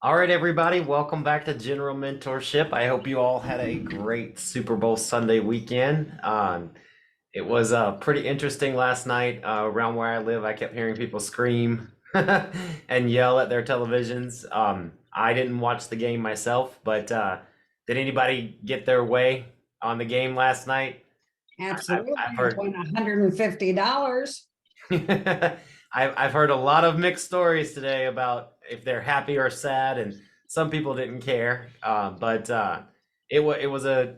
All right, everybody, welcome back to General Mentorship. I hope you all had a great Super Bowl Sunday weekend. It was pretty interesting last night around where I live. I kept hearing people scream and yell at their televisions. I didn't watch the game myself, but did anybody get their way on the game last night? Absolutely. I've It's heard. $150. I've heard a lot of mixed stories today about if they're happy or sad, and some people didn't care. But it was a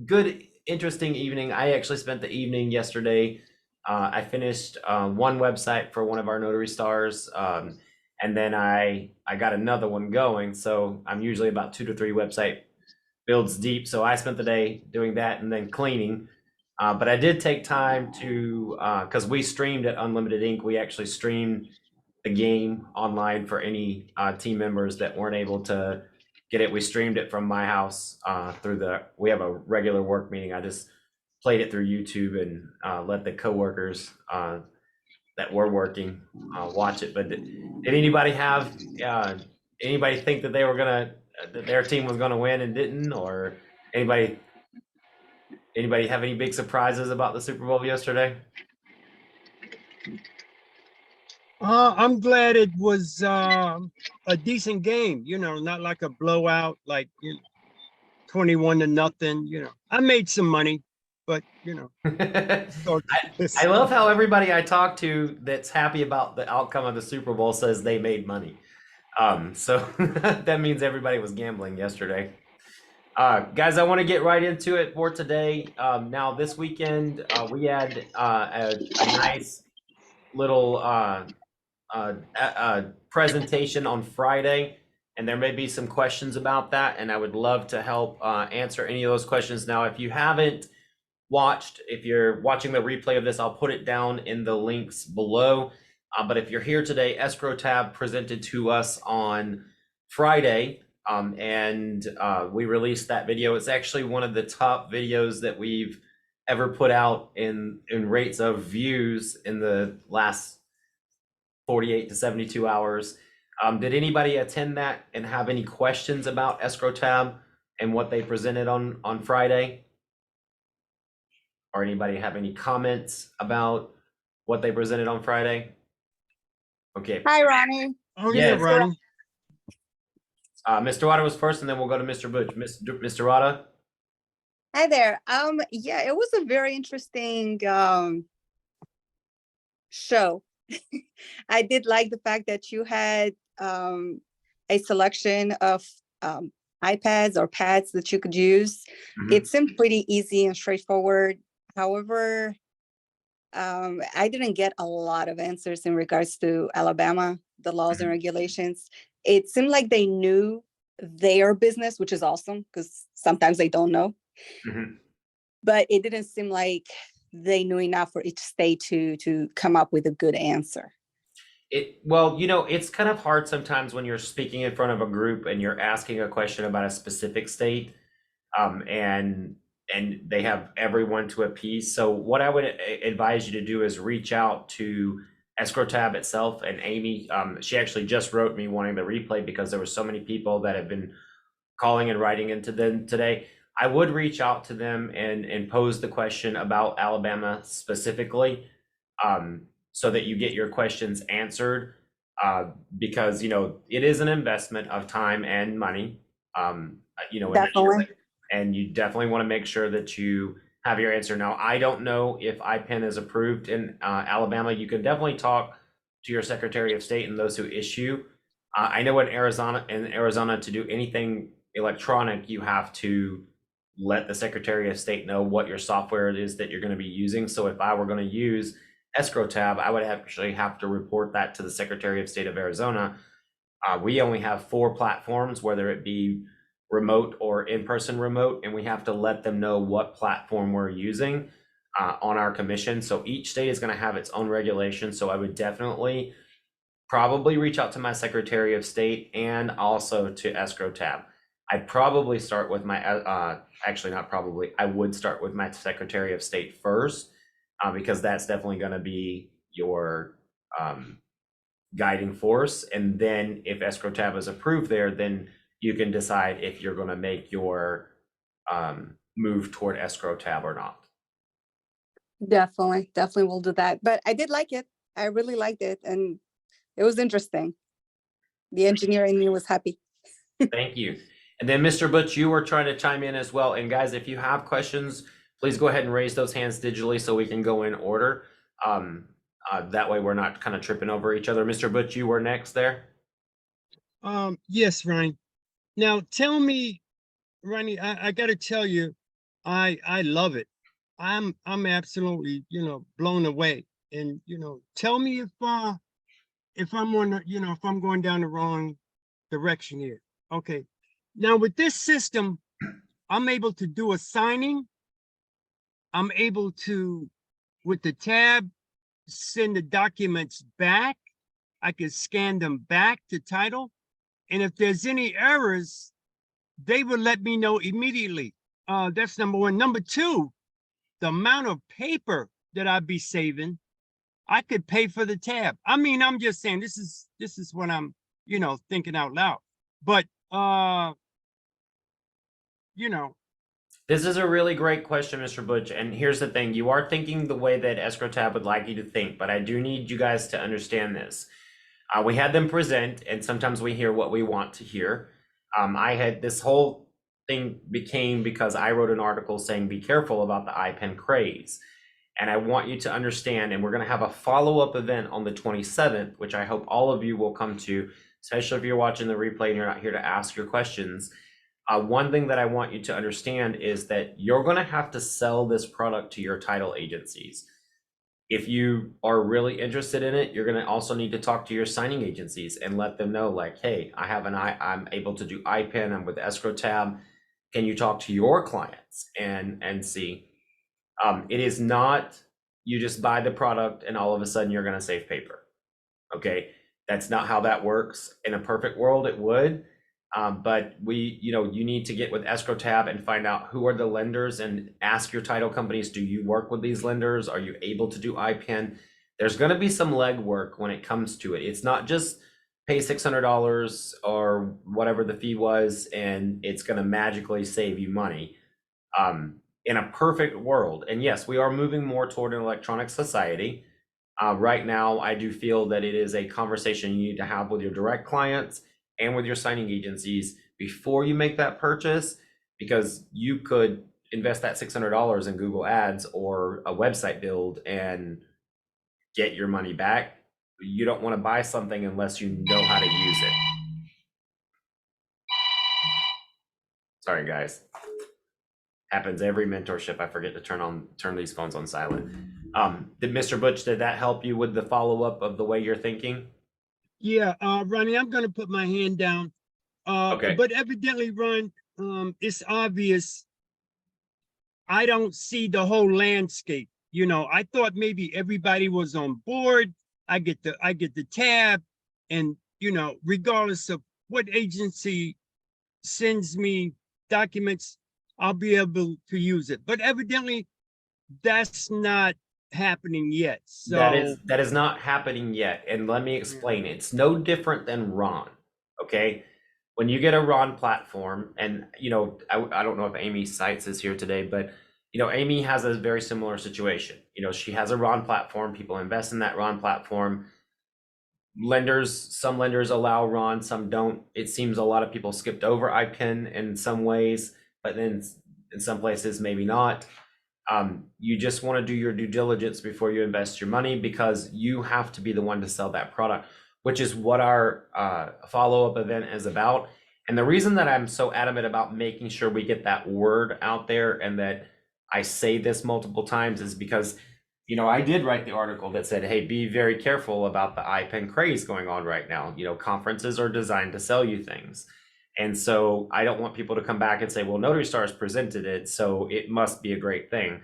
good, interesting evening. I actually spent the evening yesterday. I finished one website for one of our notary stars, and then I got another one going. So I'm usually about 2 to 3 website builds deep. So I spent the day doing that and then cleaning. But I did take time to, because we streamed at Unlimited Inc. We actually streamed the game online for any team members that weren't able to get it. We streamed it from my house we have a regular work meeting. I just played it through YouTube and let the coworkers that were working watch it. But did anybody anybody think that that their team was gonna win and didn't, or anybody Anybody have any big surprises about the Super Bowl yesterday? I'm glad it was a decent game, not like a blowout, like 21-0. I made some money, but I love how everybody I talk to that's happy about the outcome of the Super Bowl says they made money. So that means everybody was gambling yesterday. Guys, I want to get right into it for today. Now, this weekend, we had a nice little presentation on Friday, and there may be some questions about that, and I would love to help answer any of those questions. Now, if you haven't watched, if you're watching the replay of this, I'll put it down in the links below. But if you're here today, Escrow Tab presented to us on Friday, and we released that video. It's actually one of the top videos that we've ever put out in rates of views in the last 48 to 72 hours. Did anybody attend that and have any questions about Escrow Tab and what they presented on Friday? Or anybody have any comments about what they presented on Friday? Okay. Hi, Ronnie. Oh, Yes. yeah, Ronnie. Mr. Wada was first, and then we'll go to Mr. Butch. Mr. Wada? Hi there. Yeah, it was a very interesting show. I did like the fact that you had a selection of iPads or pads that you could use. It seemed pretty easy and straightforward. However, I didn't get a lot of answers in regards to Alabama, the laws and regulations. It seemed like they knew their business, which is awesome because sometimes they don't know. But it didn't seem like they knew enough for each state to come up with a good answer. Well, it's kind of hard sometimes when you're speaking in front of a group and you're asking a question about a specific state, and they have everyone to appease. So what I would advise you to do is reach out to Escrow Tab itself, and Amy, she actually just wrote me wanting the replay because there were so many people that have been calling and writing into them today. I would reach out to them and pose the question about Alabama specifically, so that you get your questions answered, because it is an investment of time and money, Definitely. and you definitely want to make sure that you have your answer. Now, I don't know if IPEN is approved in Alabama. You can definitely talk to your Secretary of State and those who issue. I know in Arizona, to do anything electronic, you have to let the Secretary of State know what your software it is that you're going to be using. So if I were going to use Escrow Tab, I would actually have to report that to the Secretary of State of Arizona. We only have 4 platforms, whether it be remote or in-person remote, and we have to let them know what platform we're using on our commission. So each state is going to have its own regulation. So I would definitely probably reach out to my Secretary of State and also to Escrow Tab. I'd probably start with my, actually not probably, I would start with my Secretary of State first, because that's definitely going to be your guiding force. And then if Escrow Tab is approved there, then you can decide if you're going to make your move toward Escrow Tab or not. Definitely, definitely will do that. But I did like it. I really liked it, and it was interesting. The engineer in me was happy. Thank you. And then Mr. Butch, you were trying to chime in as well. And guys, if you have questions, please go ahead and raise those hands digitally so we can go in order. That way we're not kind of tripping over each other. Mr. Butch, you were next there. Yes, Ryan. Now tell me, Ronnie, I gotta tell you, I love it. I'm absolutely, blown away. And, tell me if I'm on, if I'm going down the wrong direction here. Okay. Now with this system, I'm able to do a signing. I'm able to, with the tab, send the documents back. I can scan them back to title. And if there's any errors, they will let me know immediately. That's number one. Number two, the amount of paper that I'd be saving, I could pay for the tab. I mean, I'm just saying this is what I'm, thinking out loud. But This is a really great question, Mr. Butch. And here's the thing, you are thinking the way that Escrow Tab would like you to think, but I do need you guys to understand this. We had them present, and sometimes we hear what we want to hear. I had this whole thing became because I wrote an article saying be careful about the IPEN craze. And I want you to understand, and we're going to have a follow-up event on the 27th, which I hope all of you will come to, especially if you're watching the replay and you're not here to ask your questions. One thing that I want you to understand is that you're going to have to sell this product to your title agencies. If you are really interested in it, you're going to also need to talk to your signing agencies and let them know, like, hey, I'm able to do IPEN, I'm with Escrow Tab. Can you talk to your clients and see? It is not you just buy the product and all of a sudden you're going to save paper. Okay, that's not how that works. In a perfect world, it would. But you need to get with Escrow Tab and find out who are the lenders and ask your title companies, do you work with these lenders? Are you able to do IPEN? There's going to be some legwork when it comes to it. It's not just pay $600 or whatever the fee was, and it's going to magically save you money. In a perfect world, and yes, we are moving more toward an electronic society. Right now, I do feel that it is a conversation you need to have with your direct clients and with your signing agencies before you make that purchase, because you could invest that $600 in Google Ads or a website build and get your money back. You don't want to buy something unless you know how to use it. Sorry, guys. Happens every mentorship. I forget to turn these phones on silent. Did Mr. Butch, did that help you with the follow-up of the way you're thinking? Yeah, Ronnie, I'm gonna put my hand down. Okay. But evidently, Ron, it's obvious I don't see the whole landscape. I thought maybe everybody was on board. I get the tab, and regardless of what agency sends me documents, I'll be able to use it. But evidently, that's not happening yet. So that is not happening yet. And let me explain. It's no different than Ron. Okay. When you get a Ron platform, and I don't know if Amy Seitz is here today, but Amy has a very similar situation. She has a Ron platform. People invest in that Ron platform. Some lenders allow Ron, some don't. It seems a lot of people skipped over IPEN in some ways, but then in some places maybe not. You just want to do your due diligence before you invest your money, because you have to be the one to sell that product, which is what our follow-up event is about. And the reason that I'm so adamant about making sure we get that word out there and that I say this multiple times is because I did write the article that said, hey, be very careful about the IPEN craze going on right now. Conferences are designed to sell you things. And so I don't want people to come back and say, well, Notary Stars presented it, so it must be a great thing.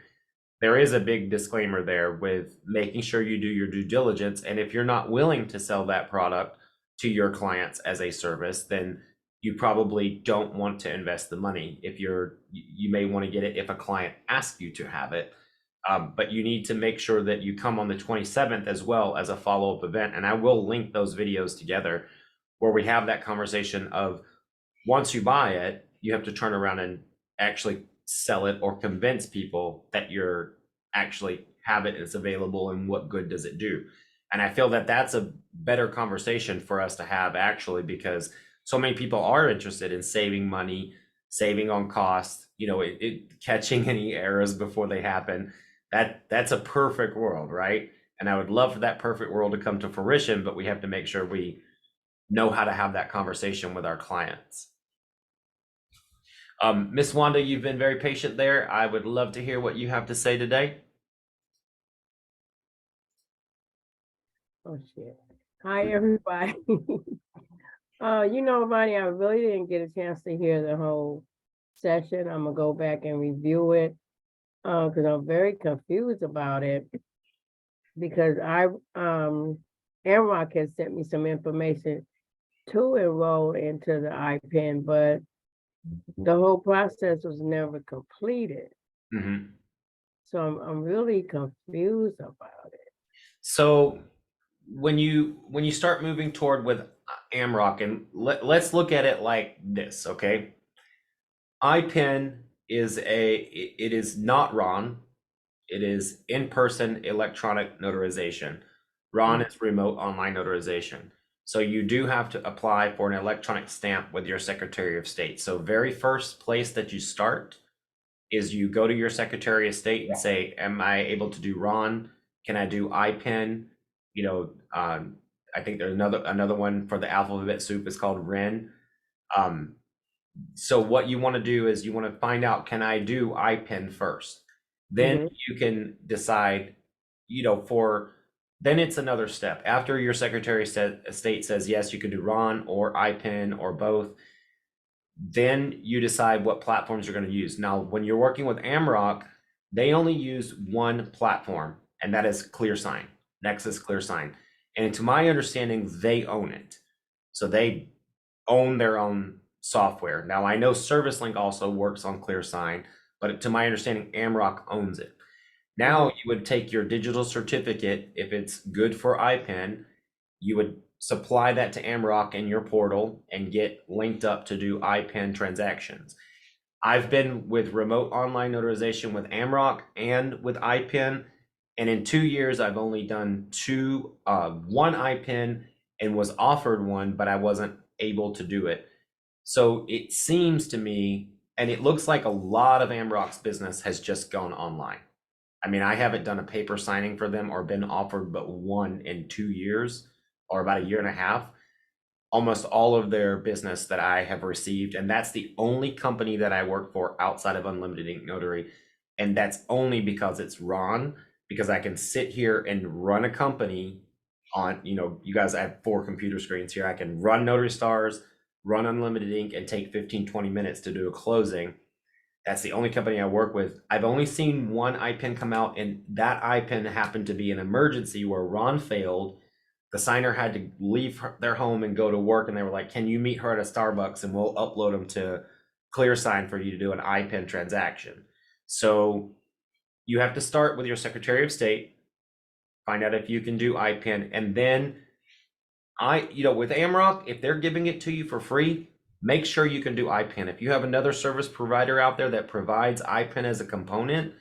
There is a big disclaimer there with making sure you do your due diligence. And if you're not willing to sell that product to your clients as a service, then you probably don't want to invest the money. You may want to get it if a client asks you to have it. But you need to make sure that you come on the 27th as well as a follow-up event. And I will link those videos together where we have that conversation of once you buy it, you have to turn around and actually sell it or convince people that you're actually have it, it's available, and what good does it do. And I feel that that's a better conversation for us to have actually, because so many people are interested in saving money, saving on cost, catching any errors before they happen. That's a perfect world, right? And I would love for that perfect world to come to fruition, but we have to make sure we know how to have that conversation with our clients. Miss Wanda, you've been very patient there. I would love to hear what you have to say today. Oh shit. Hi everybody. Ronnie, I really didn't get a chance to hear the whole session. I'm gonna go back and review it because I'm very confused about it, because Amrock has sent me some information to enroll into the IPEN, but the whole process was never completed. Mm-hmm. So I'm really confused about it. So when you start moving toward with Amrock, and let's look at it like this, okay? IPEN it is not RON. It is in-person electronic notarization. RON is remote online notarization. So you do have to apply for an electronic stamp with your Secretary of State. So very first place that you start is you go to your Secretary of State and say, am I able to do RON? Can I do IPEN? I think there's another one for the alphabet soup is called REN. So what you want to do is you want to find out, can I do IPEN first? Then you can decide, then it's another step. After your Secretary of State says, yes, you can do RON or IPEN or both, then you decide what platforms you're going to use. Now, when you're working with Amrock, they only use one platform, and that is ClearSign, Nexus ClearSign. And to my understanding, they own it. So they own their own software. Now, I know ServiceLink also works on ClearSign, but to my understanding, Amrock owns it. Now you would take your digital certificate, if it's good for IPEN, you would supply that to Amrock in your portal and get linked up to do IPEN transactions. I've been with remote online notarization with Amrock and with IPEN, and in 2 years, I've only done one IPEN and was offered one, but I wasn't able to do it. So it seems to me, and it looks like a lot of Amrock's business has just gone online. I mean, I haven't done a paper signing for them or been offered but one in 2 years, or about a year and a half. Almost all of their business that I have received, and that's the only company that I work for outside of Unlimited Ink Notary, and that's only because it's RON, because I can sit here and run a company on, you guys, I have 4 computer screens here. I can run Notary Stars, run Unlimited Ink, and take 15-20 minutes to do a closing. That's the only company I work with. I've only seen one IPEN come out, and that IPEN happened to be an emergency where RON failed. The signer had to leave their home and go to work, and they were like, can you meet her at a Starbucks and we'll upload them to ClearSign for you to do an IPEN transaction. So you have to start with your Secretary of State, find out if you can do IPEN, and then with Amrock, if they're giving it to you for free, make sure you can do IPEN. If you have another service provider out there that provides IPEN as a component,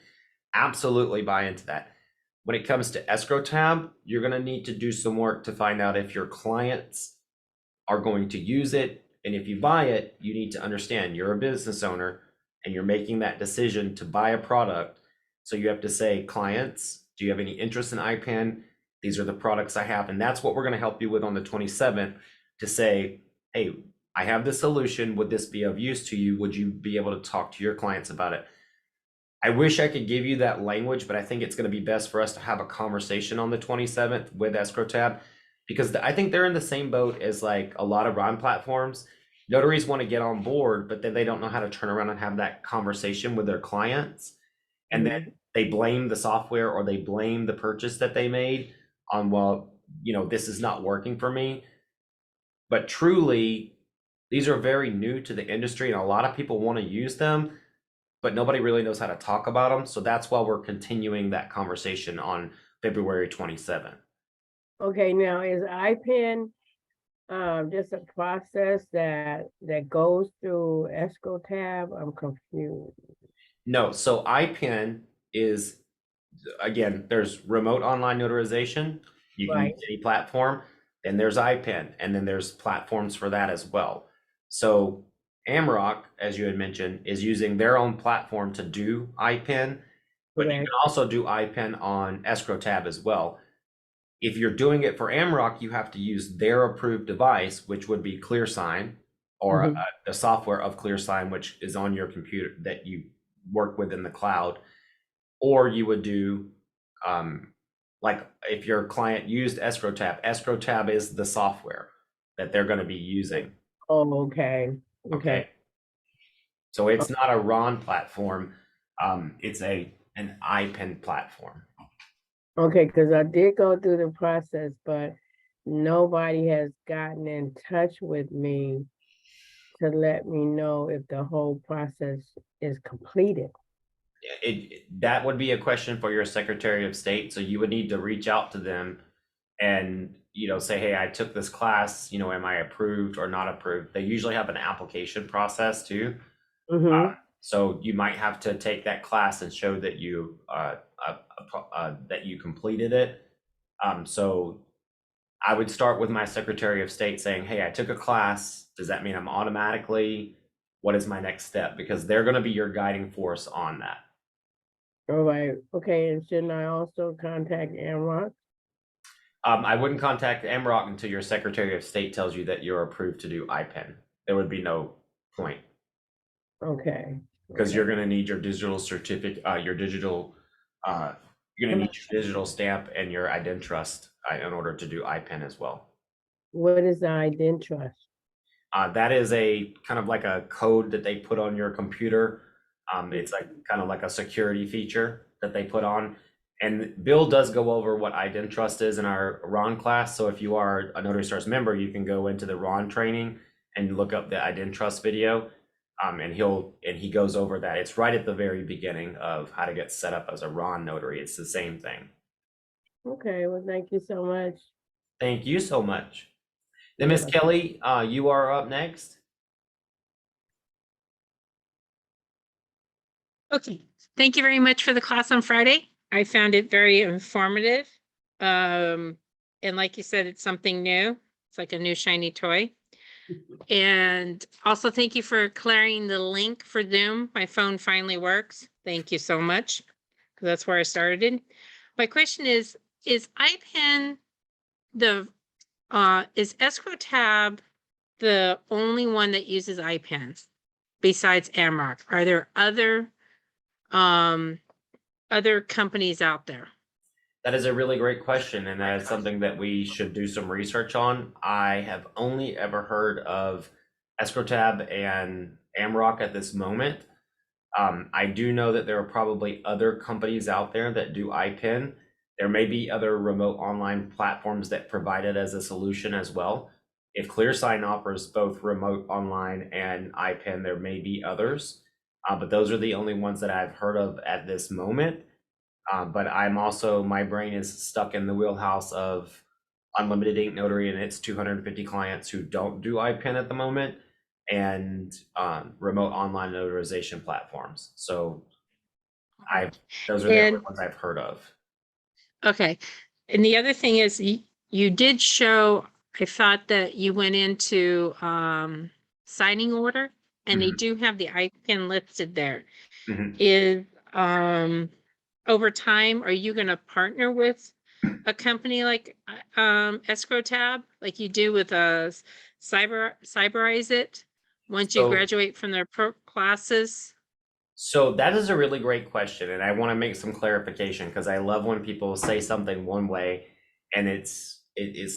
absolutely buy into that. When it comes to Escrow Tab, you're going to need to do some work to find out if your clients are going to use it. And if you buy it, you need to understand you're a business owner and you're making that decision to buy a product. So you have to say, clients, do you have any interest in IPEN? These are the products I have. And that's what we're going to help you with on the 27th, to say, hey, I have this solution. Would this be of use to you? Would you be able to talk to your clients about it? I wish I could give you that language, but I think it's going to be best for us to have a conversation on the 27th with Escrow Tab, because I think they're in the same boat as like a lot of RON platforms. Notaries want to get on board, but then they don't know how to turn around and have that conversation with their clients. And then they blame the software or they blame the purchase that they made on, well, this is not working for me. But truly, these are very new to the industry and a lot of people want to use them. but nobody really knows how to talk about them. So that's why we're continuing that conversation on February 27th. Okay, now is IPEN just a process that goes through Escrow Tab? I'm confused. No, so IPEN is, again, there's remote online notarization. You can Right. use any platform, and there's IPEN, and then there's platforms for that as well. So Amrock, as you had mentioned, is using their own platform to do IPEN, but you Correct. can also do IPEN on Escrow Tab as well. If you're doing it for Amrock, you have to use their approved device, which would be ClearSign, or Mhm. the software of ClearSign, which is on your computer that you work with in the cloud. Or you would do, like if your client used Escrow Tab is the software that they're going to be using. Oh, okay. Okay. So it's not a RON platform. It's an IPEN platform. Okay, because I did go through the process, but nobody has gotten in touch with me to let me know if the whole process is completed. That would be a question for your Secretary of State. So you would need to reach out to them and, say, hey, I took this class, am I approved or not approved? They usually have an application process too. Mm-hmm. So you might have to take that class and show that you completed it. So I would start with my Secretary of State saying, hey, I took a class. Does that mean I'm automatically, what is my next step? Because they're going to be your guiding force on that. All right. Okay. And shouldn't I also contact Amrock? I wouldn't contact MROC until your Secretary of State tells you that you're approved to do IPEN. There would be no point. Okay. Because you're going to need your digital certificate, you're going to need your digital stamp and your IdenTrust in order to do IPEN as well. What is the IdenTrust? That is a kind of like a code that they put on your computer. It's like kind of like a security feature that they put on. And Bill does go over what IdenTrust is in our RON class. So if you are a Notary Stars member, you can go into the RON training and look up the IdenTrust video. And he goes over that. It's right at the very beginning of how to get set up as a RON notary. It's the same thing. Okay, well, thank you so much. Thank you so much. Then Miss Kelly, you are up next. Okay, thank you very much for the class on Friday. I found it very informative. And like you said, it's something new. It's like a new shiny toy. And also thank you for clearing the link for Zoom. My phone finally works. Thank you so much, because that's where I started. My question is IPEN is Escrow Tab the only one that uses IPEN besides Amrock? Are there other companies out there? That is a really great question, and that is something that we should do some research on. I have only ever heard of Escrow Tab and Amrock at this moment. I do know that there are probably other companies out there that do IPEN. There may be other remote online platforms that provide it as a solution as well. If ClearSign offers both remote online and IPEN, there may be others, but those are the only ones that I've heard of at this moment. But my brain is stuck in the wheelhouse of Unlimited Ink Notary and its 250 clients who don't do IPEN at the moment, and remote online notarization platforms. So those are the only ones I've heard of. Okay. And the other thing is you did show, I thought that you went into signing order, and they do have the IPEN listed there. Is over time, are you going to partner with a company like Escrow Tab, like you do with Cyberize It, once you graduate from their classes? So that is a really great question, and I want to make some clarification, because I love when people say something one way and it's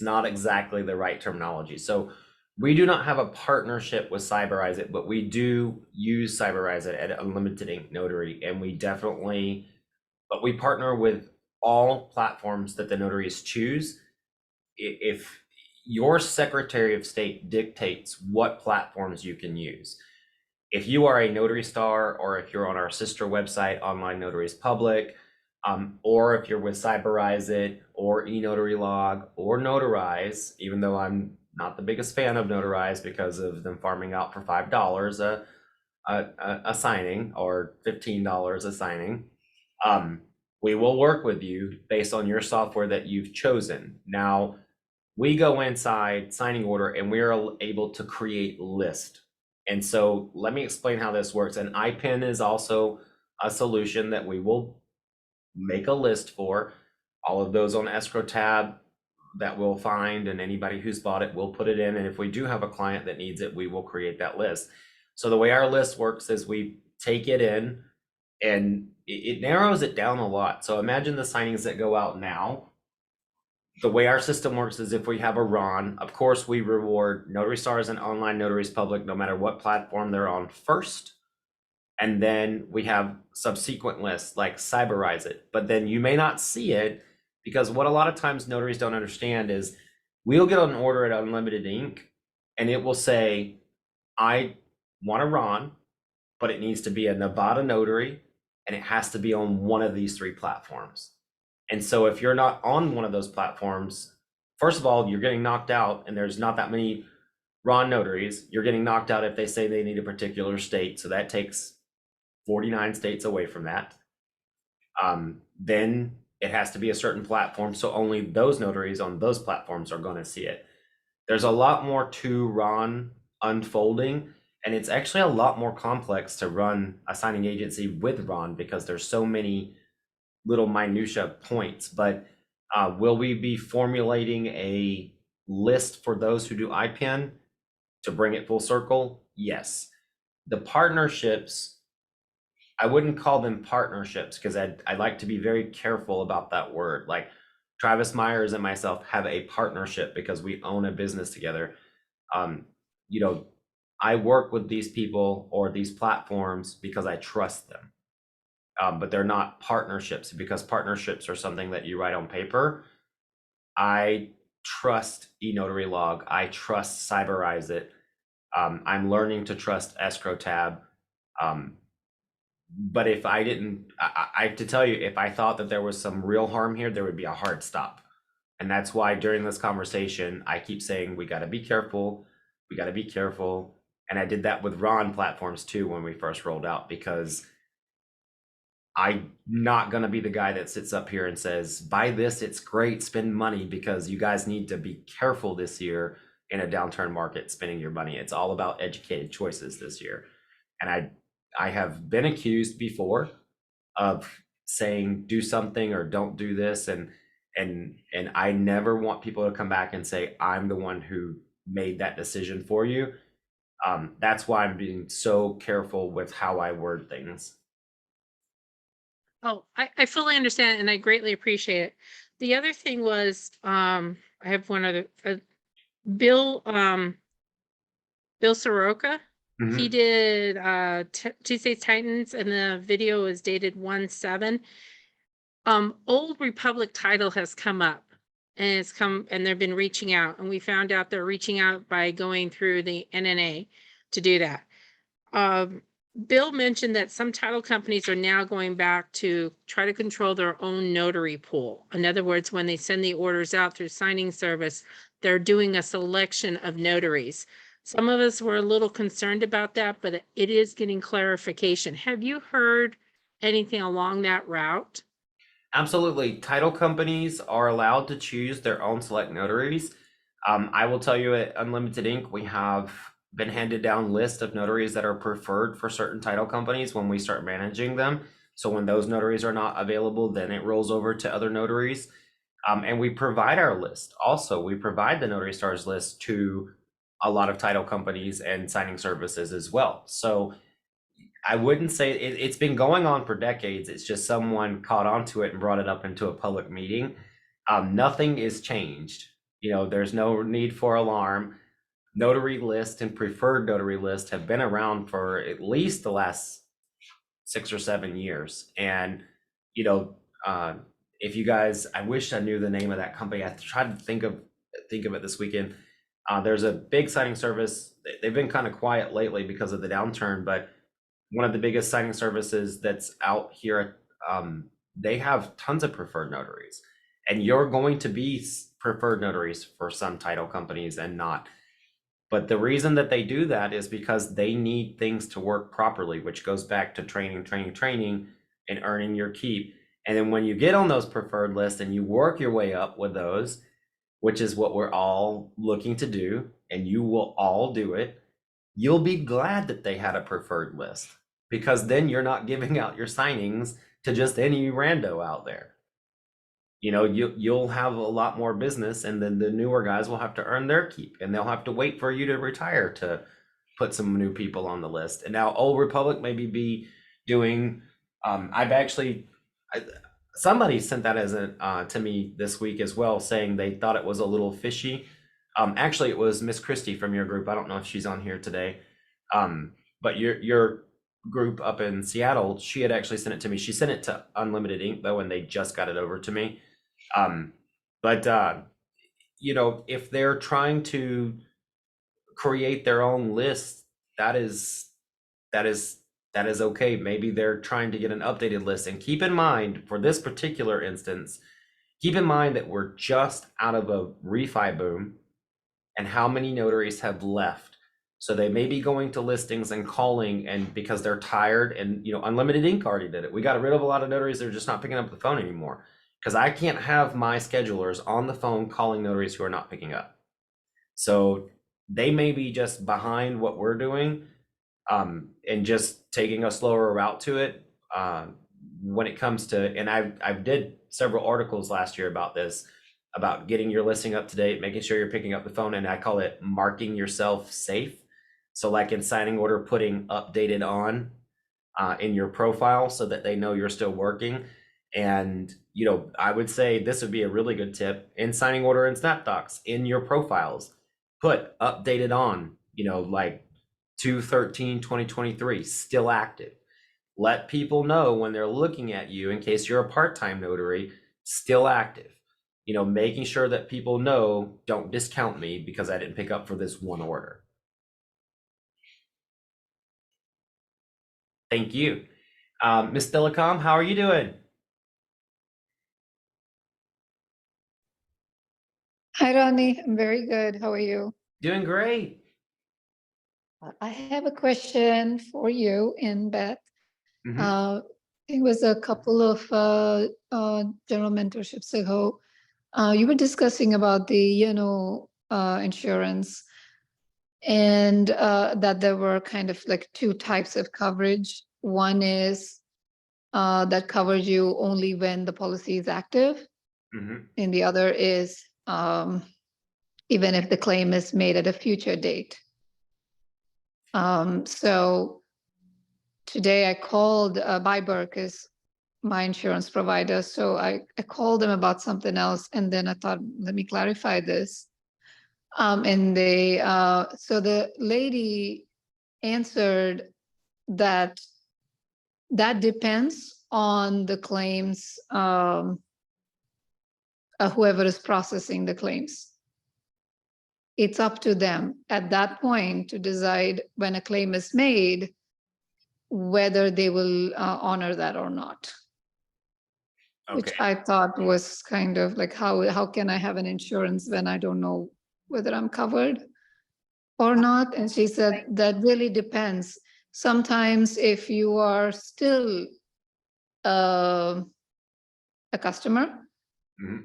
not exactly the right terminology. So we do not have a partnership with Cyberize It, but we do use Cyberize It at Unlimited Ink Notary, and but we partner with all platforms that the notaries choose. If your Secretary of State dictates what platforms you can use, if you are a Notary Star, or if you're on our sister website, Online Notaries Public, or if you're with Cyberize It, or eNotarylog, or Notarize, even though I'm not the biggest fan of Notarize because of them farming out for $5 a signing, or $15 a signing, we will work with you based on your software that you've chosen. Now, we go inside signing order and we are able to create list. And so let me explain how this works. And IPEN is also a solution that we will make a list for. All of those on Escrow Tab that we'll find, and anybody who's bought it, we'll put it in. And if we do have a client that needs it, we will create that list. So the way our list works is we take it in, and it narrows it down a lot. So imagine the signings that go out now. The way our system works is if we have a RON, of course, we reward Notary Stars and Online Notaries Public, no matter what platform they're on first. And then we have subsequent lists like Cyberize It. But then you may not see it, because what a lot of times notaries don't understand is we'll get an order at Unlimited Inc. and it will say, I want a RON, but it needs to be a Nevada notary and it has to be on one of these 3 platforms. And so if you're not on one of those platforms, first of all, you're getting knocked out, and there's not that many RON notaries. You're getting knocked out if they say they need a particular state. So that takes 49 states away from that. Then it has to be a certain platform. So only those notaries on those platforms are going to see it. There's a lot more to RON unfolding, and it's actually a lot more complex to run a signing agency with RON because there's so many little minutia points. But will we be formulating a list for those who do IPEN to bring it full circle? Yes. The partnerships, I wouldn't call them partnerships because I like to be very careful about that word. Like Travis Myers and myself have a partnership because we own a business together. You know, I work with these people or these platforms because I trust them. But they're not partnerships, because partnerships are something that you write on paper. I trust eNotarylog. I trust Cyberize It. I'm learning to trust Escrow Tab. But if I didn't, I have to tell you, if I thought that there was some real harm here, there would be a hard stop. And that's why during this conversation, I keep saying, we got to be careful. We got to be careful. And I did that with RON platforms too when we first rolled out, because I'm not going to be the guy that sits up here and says, buy this, it's great, spend money, because you guys need to be careful this year in a downturn market spending your money. It's all about educated choices this year. And I have been accused before of saying do something or don't do this, and I never want people to come back and say I'm the one who made that decision for you. That's why I'm being so careful with how I word things. Oh, I fully understand and I greatly appreciate it. The other thing was, I have one other, Bill, Bill Soroka. He did Tuesday Titans, and the video is dated 1/7. Old Republic title has come up, and it's come, and they've been reaching out, and we found out they're reaching out by going through the NNA to do that. Bill mentioned that some title companies are now going back to try to control their own notary pool. In other words, when they send the orders out through signing service, they're doing a selection of notaries. Some of us were a little concerned about that, but it is getting clarification. Have you heard anything along that route? Absolutely. Title companies are allowed to choose their own select notaries. I will tell you, at Unlimited Inc., we have been handed down list of notaries that are preferred for certain title companies when we start managing them. So when those notaries are not available, then it rolls over to other notaries. And we provide our list. Also, we provide the Notary Stars list to a lot of title companies and signing services as well. So I wouldn't say it's been going on for decades. It's just someone caught onto it and brought it up into a public meeting. Nothing is changed. You know, there's no need for alarm. Notary list and preferred notary list have been around for at least the last 6 or 7 years. And, you know, if you guys, I wish I knew the name of that company. I tried to think of it this weekend. There's a big signing service. They've been kind of quiet lately because of the downturn, but one of the biggest signing services that's out here, they have tons of preferred notaries, and you're going to be preferred notaries for some title companies and not. But the reason that they do that is because they need things to work properly, which goes back to training, and earning your keep. And then when you get on those preferred lists and you work your way up with those, which is what we're all looking to do, and you will all do it, you'll be glad that they had a preferred list, because then you're not giving out your signings to just any rando out there. You'll have a lot more business, and then the newer guys will have to earn their keep, and they'll have to wait for you to retire to put some new people on the list. And now Old Republic maybe be doing, somebody sent that as to me this week as well, saying they thought it was a little fishy. Actually, it was Miss Christie from your group. I don't know if she's on here today. But your group up in Seattle, she had actually sent it to me. She sent it to Unlimited Ink though, and they just got it over to me. If they're trying to create their own list, that is okay. Maybe they're trying to get an updated list. And keep in mind, for this particular instance, keep in mind that we're just out of a refi boom, and how many notaries have left. So they may be going to listings and calling, and because they're tired, and Unlimited Ink already did it. We got rid of a lot of notaries that are just not picking up the phone anymore, because I can't have my schedulers on the phone calling notaries who are not picking up. So they may be just behind what we're doing, and just taking a slower route to it. When it comes to, and I did several articles last year about this, about getting your listing up to date, making sure you're picking up the phone, and I call it marking yourself safe. So like in signing order, putting updated on in your profile so that they know you're still working. And I would say this would be a really good tip in signing order and SnapDocs in your profiles. Put updated on, like 2/13/2023, still active. Let people know when they're looking at you, in case you're a part-time notary, still active. Making sure that people know, don't discount me because I didn't pick up for this one order. Thank you. Ms. Dillicom, how are you doing? Hi, Ronnie. I'm very good. How are you? Doing great. I have a question for you and Beth. Mhm. It was a couple of general mentorships ago. You were discussing about the E&O insurance, and that there were kind of like two types of coverage. One is that covers you only when the policy is active, and the other is even if the claim is made at a future date. So today I called Byberg is my insurance provider. So I called them about something else, and then I thought, let me clarify this. And so the lady answered that depends on the claims, whoever is processing the claims. It's up to them at that point to decide when a claim is made, whether they will honor that or not. Okay. Which I thought was kind of like, how can I have an insurance when I don't know whether I'm covered or not? And she said, that really depends. Sometimes if you are still a customer,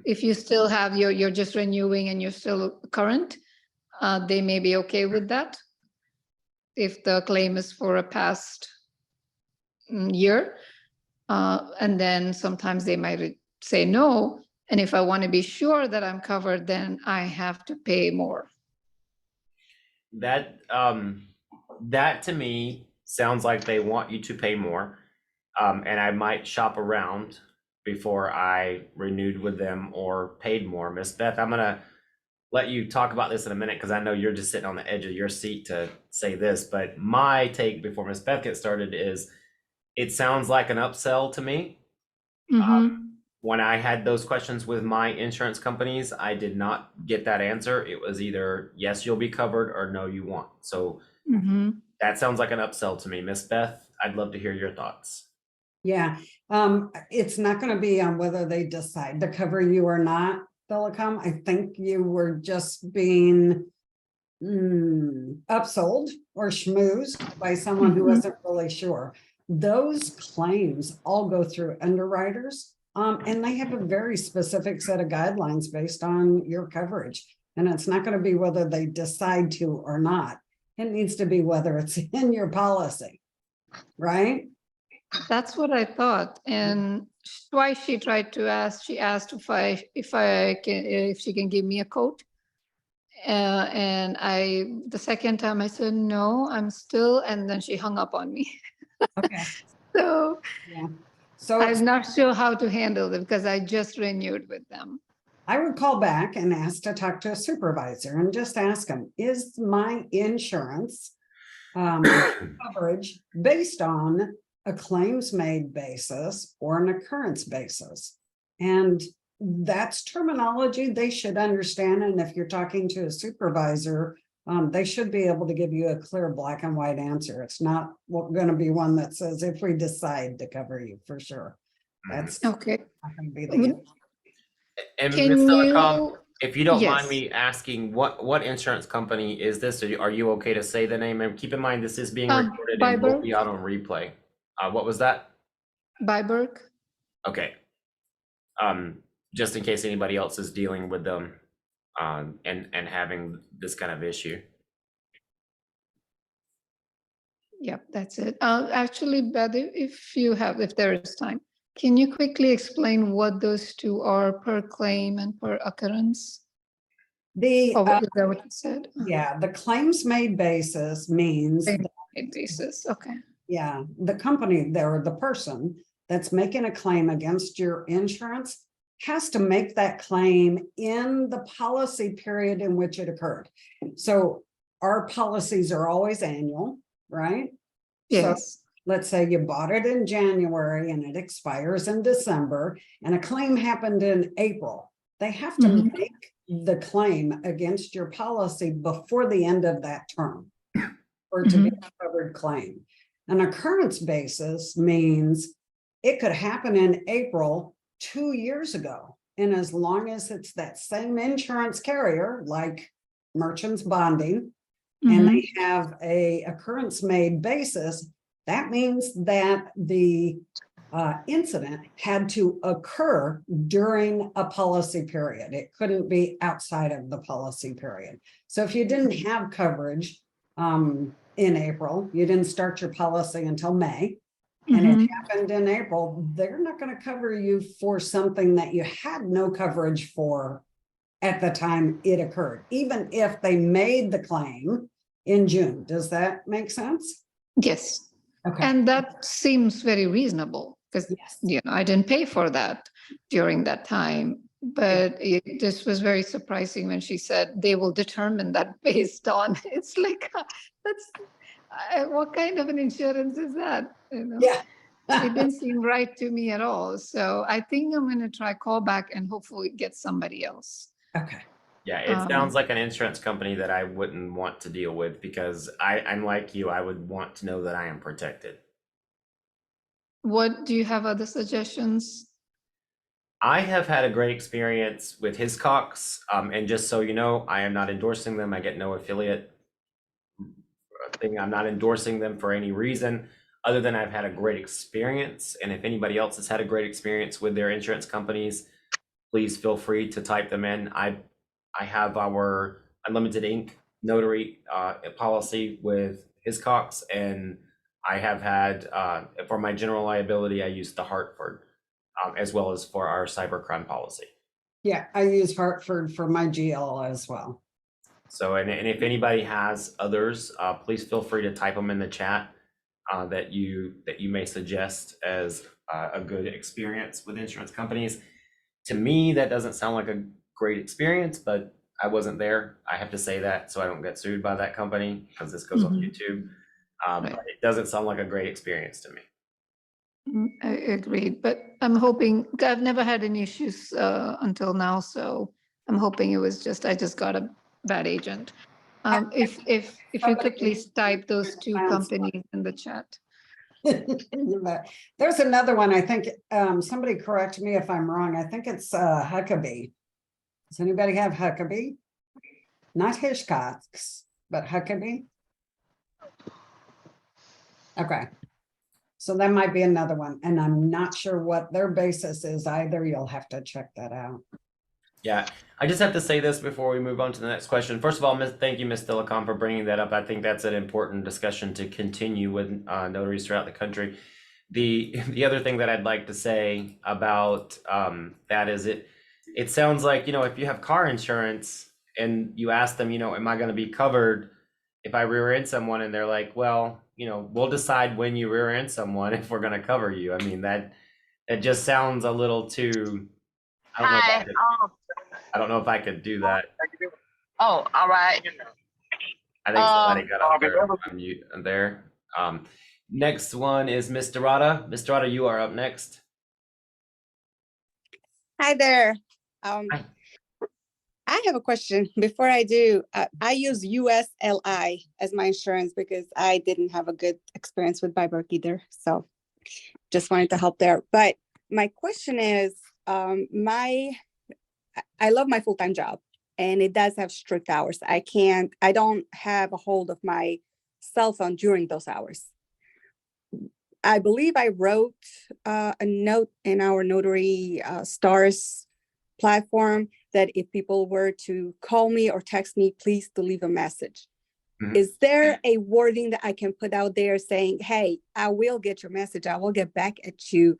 if you still have you're just renewing and you're still current, they may be okay with that. If the claim is for a past year, and then sometimes they might say no. And if I want to be sure that I'm covered, then I have to pay more. That to me sounds like they want you to pay more, and I might shop around before I renewed with them or paid more. Miss Beth, I'm gonna let you talk about this in a minute, because I know you're just sitting on the edge of your seat to say this, but my take before Miss Beth gets started is, it sounds like an upsell to me. when I had those questions with my insurance companies, I did not get that answer. It was either yes, you'll be covered, or no, you won't. So Mhm. that sounds like an upsell to me. Miss Beth, I'd love to hear your thoughts. Yeah, it's not gonna be on whether they decide to cover you or not, Telecom. I think you were just being upsold or schmoozed by someone who Mhm. wasn't really sure. Those claims all go through underwriters, and they have a very specific set of guidelines based on your coverage. And it's not gonna be whether they decide to or not. It needs to be whether it's in your policy, right? That's what I thought. And twice she tried to ask, she asked if she can give me a quote. And the second time I said, no, I'm still, and then she hung up on me. Okay, So yeah. So I'm not sure how to handle it because I just renewed with them. I would call back and ask to talk to a supervisor and just ask them, is my insurance coverage based on a claims made basis or an occurrence basis? And that's terminology they should understand. And if you're talking to a supervisor, they should be able to give you a clear black and white answer. It's not going to be one that says if we decide to cover you for sure. That's not Okay. going to be the And Can Ms. Telecom, you, if you don't mind yes. me asking, what insurance company is this? Are you okay to say the name? And keep in mind, this is being recorded and will be Byberg, out on replay. What was that? Byberg. Okay. Just in case anybody else is dealing with them, and having this kind of issue. Yep, that's it. Actually, Beth, if there is time, can you quickly explain what those two are per claim and per occurrence? The Oh, is that what you said? yeah, the claims made basis means Claim basis, okay. yeah, the company there, or the person that's making a claim against your insurance has to make that claim in the policy period in which it occurred. So our policies are always annual, right? So Yes. let's say you bought it in January and it expires in December, and a claim happened in April. They have to Mhm. make the claim against your policy before the end of that term for it to be a covered claim. An occurrence basis means it could happen in April 2 years ago. And as long as it's that same insurance carrier, like Merchants Bonding, and they have a occurrence made basis, that means that the incident had to occur during a policy period. It couldn't be outside of the policy period. So if you didn't have coverage in April, you didn't start your policy until May, and it happened in April, they're not going to cover you for something that you had no coverage for at the time it occurred, even if they made the claim in June. Does that make sense? Yes. Okay. And that seems very reasonable because, Yes. I didn't pay for that during that time. But this was very surprising when she said they will determine that based on, it's like, what kind of an insurance is that? Yeah. It didn't seem right to me at all. So I think I'm going to try call back and hopefully get somebody else. Okay. Yeah, it sounds like an insurance company that I wouldn't want to deal with, because I'm like you, I would want to know that I am protected. What do you have other suggestions? I have had a great experience with Hiscox, and just so you know, I am not endorsing them. I get no affiliate thing. I'm not endorsing them for any reason other than I've had a great experience. And if anybody else has had a great experience with their insurance companies, please feel free to type them in. I have our Unlimited Inc. Notary policy with Hiscox, and I have had, for my general liability, I use the Hartford, as well as for our cybercrime policy. Yeah, I use Hartford for my GL as well. So, and if anybody has others, please feel free to type them in the chat that you may suggest as a good experience with insurance companies. To me, that doesn't sound like a great experience, but I wasn't there. I have to say that so I don't get sued by that company, because this goes on YouTube. But it doesn't sound like a great experience to me. I agreed, but I'm hoping, I've never had any issues until now, so I'm hoping it was just, I just got a bad agent. If you could please type those two companies in the chat. But there's another one, I think, somebody correct me if I'm wrong. I think it's Huckabee. Does anybody have Huckabee? Not Hitchcock's, but Huckabee. Okay. So that might be another one, and I'm not sure what their basis is either. You'll have to check that out. Yeah, I just have to say this before we move on to the next question. First of all, thank you, Ms. Dillicom, for bringing that up. I think that's an important discussion to continue with notaries throughout the country. The other thing that I'd like to say about that is it sounds like, you know, if you have car insurance and you ask them, you know, am I going to be covered if I rear end someone, and they're like, well, you know, we'll decide when you rear end someone if we're going to cover you. I mean, that just sounds a little too, I don't know if I could do that. Oh, all right. I think somebody got up there on mute there. Next one is Ms. Dorada. Ms. Dorada, you are up next. Hi there. Hi. I have a question. Before I do, I use USLI as my insurance because I didn't have a good experience with Byberg either. So just wanted to help there. But my question is, I love my full-time job, and it does have strict hours. I don't have a hold of my cell phone during those hours. I believe I wrote a note in our Notary Stars platform that if people were to call me or text me, please to leave a message. Mm-hmm. Is there a wording that I can put out there saying, hey, I will get your message, I will get back at you.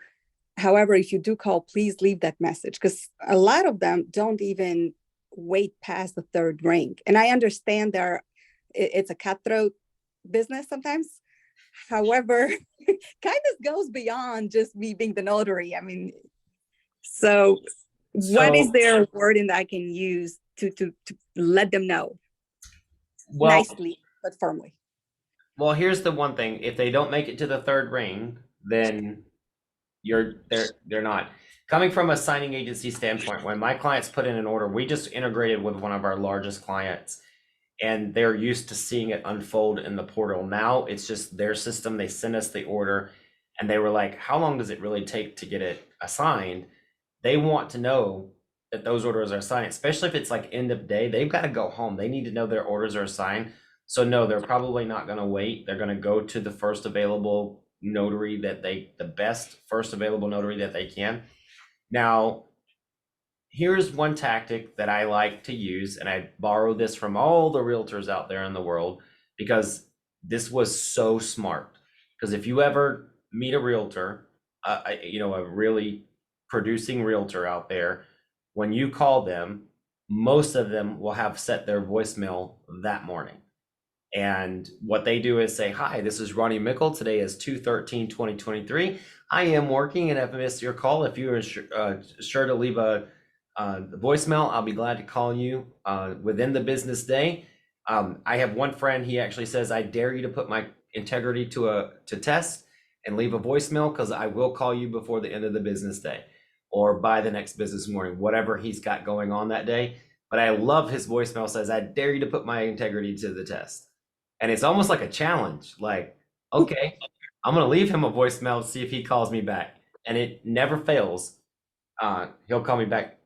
However, if you do call, please leave that message, because a lot of them don't even wait past the third ring. And I understand it's a cutthroat business sometimes. However, kind of goes beyond just me being the notary. I mean, so what is their wording that I can use to let them know? Well, nicely, but firmly. Well, here's the one thing. If they don't make it to the third ring, then they're not. Coming from a signing agency standpoint, when my clients put in an order, we just integrated with one of our largest clients, and they're used to seeing it unfold in the portal. Now it's just their system. They send us the order, and they were like, how long does it really take to get it assigned? They want to know that those orders are assigned, especially if it's like end of day. They've got to go home. They need to know their orders are assigned. So no, they're probably not going to wait. They're going to go to the first available notary the best first available notary that they can. Now, here's one tactic that I like to use, and I borrow this from all the realtors out there in the world, because this was so smart. Because if you ever meet a realtor, you know, a really producing realtor out there, when you call them, most of them will have set their voicemail that morning. And what they do is say, hi, this is Ronnie Mickle. Today is 2/13/2023. I am working, and if I missed your call, if you are sure to leave a voicemail, I'll be glad to call you within the business day. I have one friend, he actually says, I dare you to put my integrity to test and leave a voicemail, because I will call you before the end of the business day or by the next business morning, whatever he's got going on that day. But I love his voicemail says, I dare you to put my integrity to the test. And it's almost like a challenge. Like, okay, I'm going to leave him a voicemail, see if he calls me back. And it never fails. He'll call me back.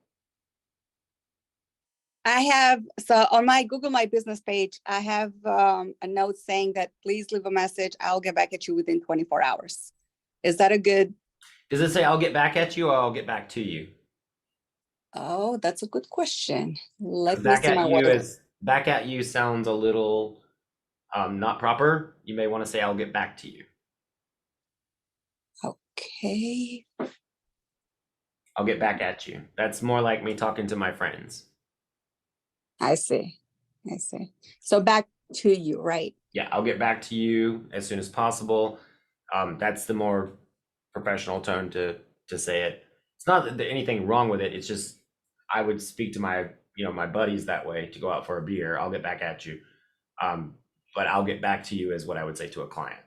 I have, so on my Google My Business page, I have a note saying that please leave a message. I'll get back at you within 24 hours. Is that a good? Does it say I'll get back at you, or I'll get back to you? Oh, that's a good question. Let me back see at my you word. Back at you sounds a little not proper. You may want to say I'll get back to you. Okay. I'll get back at you. That's more like me talking to my friends. I see. So back to you, right? Yeah, I'll get back to you as soon as possible. That's the more professional tone to say it. It's not that there's anything wrong with it. It's just I would speak to my buddies that way, to go out for a beer. I'll get back at you. But I'll get back to you is what I would say to a client.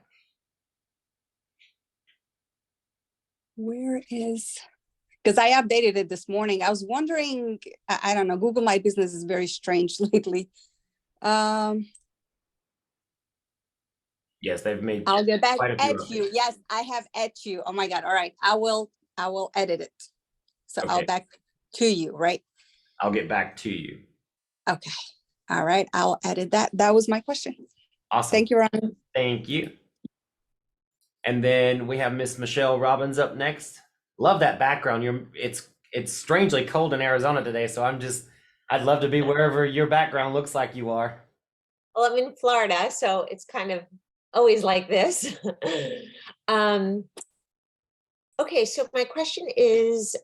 Where is, because I updated it this morning. I was wondering, I don't know, Google My Business is very strange lately. Yes, they've made I'll get back quite a few at updates. you. Yes, I have at you. Oh my God. All right. I will edit it. So I'll Okay. back to you, right? I'll get back to you. Okay. All right. I'll edit that. That was my question. Awesome. Thank you, Ron. Thank you. And then we have Miss Michelle Robbins up next. Love that background. It's strangely cold in Arizona today, so I'd love to be wherever your background looks like you are. Well, I'm in Florida, so it's kind of always like this. Okay, so my question is,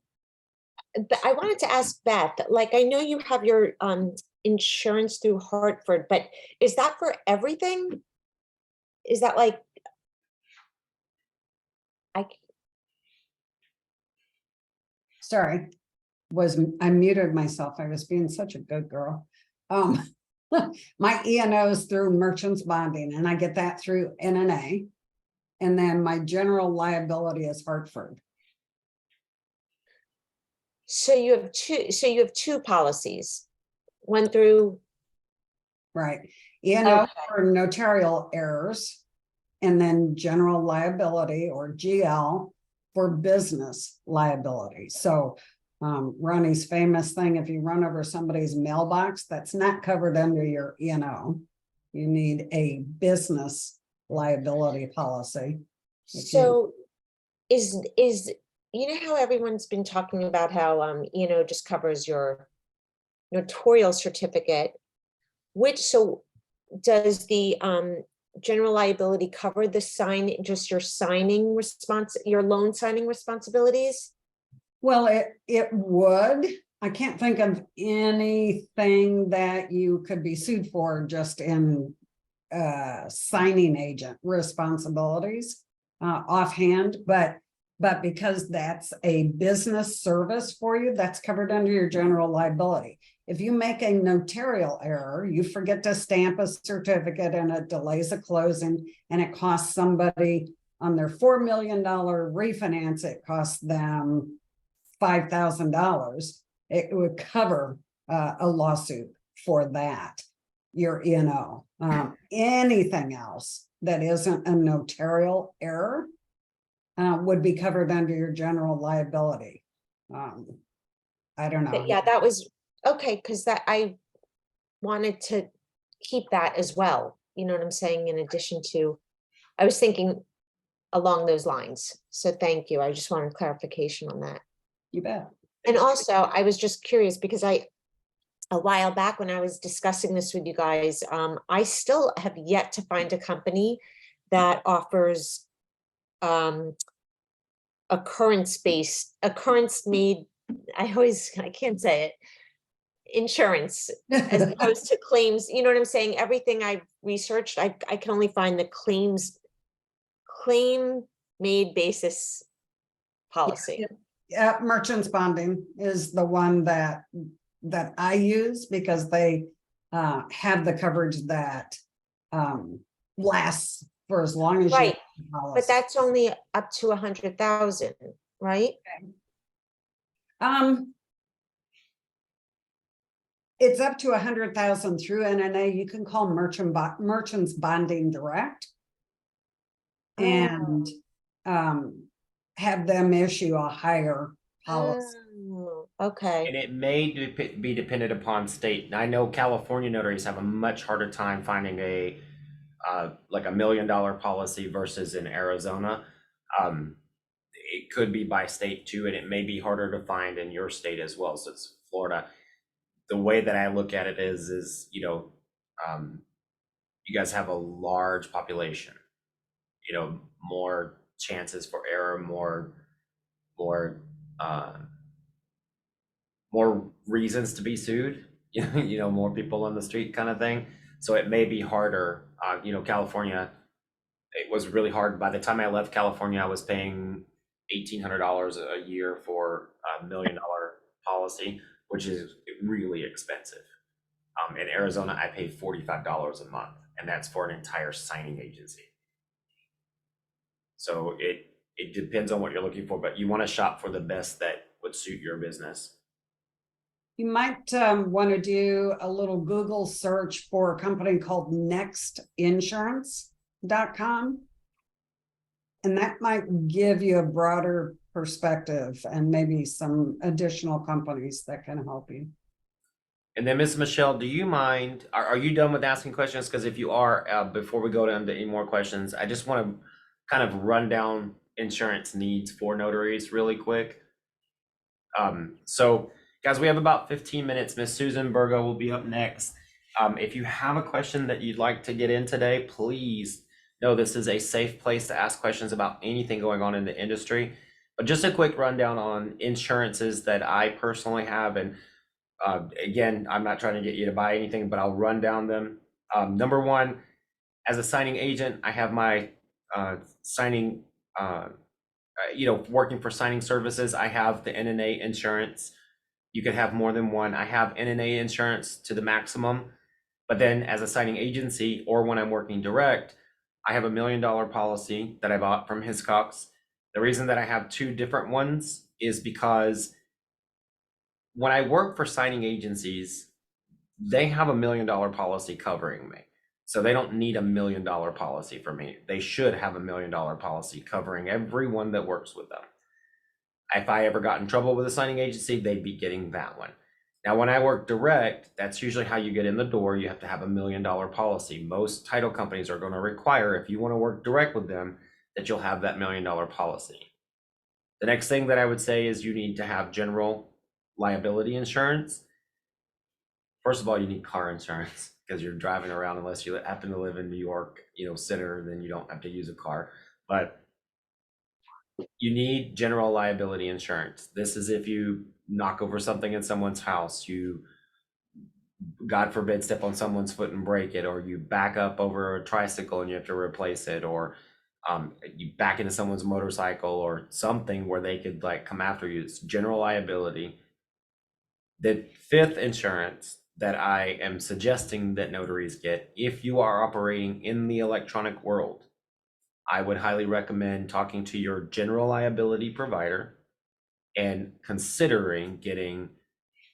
I wanted to ask Beth, like, I know you have your insurance through Hartford, but is that for everything? Is that like, Sorry, I muted myself. I was being such a good girl. My E&O is through merchants bonding, and I get that through NNA. And then my general liability is Hartford. so you have two policies, one through, Right. E&O Okay. for notarial errors, and then general liability or GL for business liability. So Ronnie's famous thing, if you run over somebody's mailbox, that's not covered under your E&O. You need a business liability policy. so is, you know how everyone's been talking about how, just covers your notarial certificate, so does the general liability cover the just your loan signing responsibilities? Well, it would. I can't think of anything that you could be sued for just in signing agent responsibilities offhand, but because that's a business service for you, that's covered under your general liability. If you make a notarial error, you forget to stamp a certificate and it delays a closing, and it costs somebody on their $4 million refinance, it costs them $5,000. It would cover a lawsuit for that, your E&O. Anything else that isn't a notarial error would be covered under your general liability. I don't know. Yeah, that was, okay, because that I wanted to keep that as well. You know what I'm saying? In addition to, I was thinking along those lines. So thank you. I just wanted clarification on that. You bet. And also, I was just curious because a while back when I was discussing this with you guys, I still have yet to find a company that offers occurrence made, I can't say it, insurance as opposed to claims. You know what I'm saying? Everything I've researched, I can only find the claim made basis policy. Yeah, merchants bonding is the one that I use because they have the coverage that lasts for as long as Right, you but that's only up to 100,000, right? It's up to 100,000 through NNA. You can call merchants bonding direct and have them issue a higher policy. Oh, okay. And it may be dependent upon state. And I know California notaries have a much harder time finding a like $1 million policy versus in Arizona. It could be by state too, and it may be harder to find in your state as well. So it's Florida. The way that I look at it is you guys have a large population, more chances for error, more reasons to be sued, more people on the street kind of thing. So it may be harder. California, it was really hard. By the time I left California, I was paying $1,800 a year for $1 million policy, which is really expensive. In Arizona, I pay $45 a month, and that's for an entire signing agency. So it depends on what you're looking for, but you want to shop for the best that would suit your business. You might want to do a little Google search for a company called nextinsurance.com. And that might give you a broader perspective and maybe some additional companies that can help you. And then Ms. Michelle, do you mind, are you done with asking questions? Because if you are, before we go down to any more questions, I just want to kind of run down insurance needs for notaries really quick. So guys, we have about 15 minutes. Miss Susan Burgo will be up next. If you have a question that you'd like to get in today, please know this is a safe place to ask questions about anything going on in the industry. But just a quick rundown on insurances that I personally have. And again, I'm not trying to get you to buy anything, but I'll run down them. Number one, as a signing agent, I have my signing, working for signing services. I have the NNA insurance. You can have more than one. I have NNA insurance to the maximum, but then as a signing agency or when I'm working direct, I have $1 million policy that I bought from Hiscox. The reason that I have two different ones is because when I work for signing agencies, they have $1 million policy covering me. So they don't need $1 million policy for me. They should have $1 million policy covering everyone that works with them. If I ever got in trouble with a signing agency, they'd be getting that one. Now, when I work direct, that's usually how you get in the door. You have to have $1 million policy. Most title companies are going to require, if you want to work direct with them, that you'll have that $1 million policy. The next thing that I would say is you need to have general liability insurance. First of all, you need car insurance because you're driving around, unless you happen to live in New York, center, then you don't have to use a car. But you need general liability insurance. This is if you knock over something in someone's house, you, God forbid, step on someone's foot and break it, or you back up over a tricycle and you have to replace it, or you back into someone's motorcycle or something where they could come after you. It's general liability. The fifth insurance that I am suggesting that notaries get, if you are operating in the electronic world, I would highly recommend talking to your general liability provider and considering getting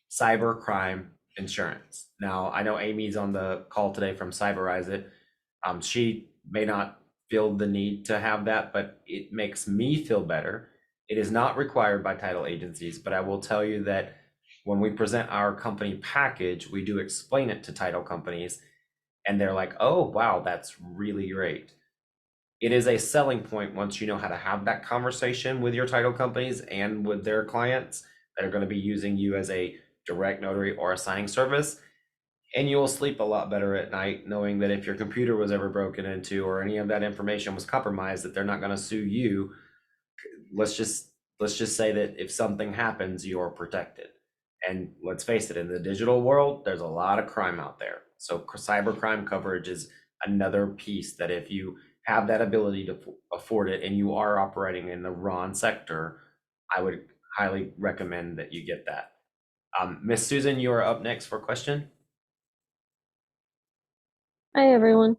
cyber crime insurance. Now, I know Amy's on the call today from Cyberize It. She may not feel the need to have that, but it makes me feel better. It is not required by title agencies, but I will tell you that when we present our company package, we do explain it to title companies, and they're like, oh, wow, that's really great. It is a selling point once you know how to have that conversation with your title companies and with their clients that are going to be using you as a direct notary or a signing service. And you'll sleep a lot better at night knowing that if your computer was ever broken into or any of that information was compromised, that they're not going to sue you. Let's just say that if something happens, you're protected. And let's face it, in the digital world, there's a lot of crime out there. So cyber crime coverage is another piece that if you have that ability to afford it and you are operating in the RON sector, I would highly recommend that you get that. Miss Susan, you are up next for a question. Hi, everyone.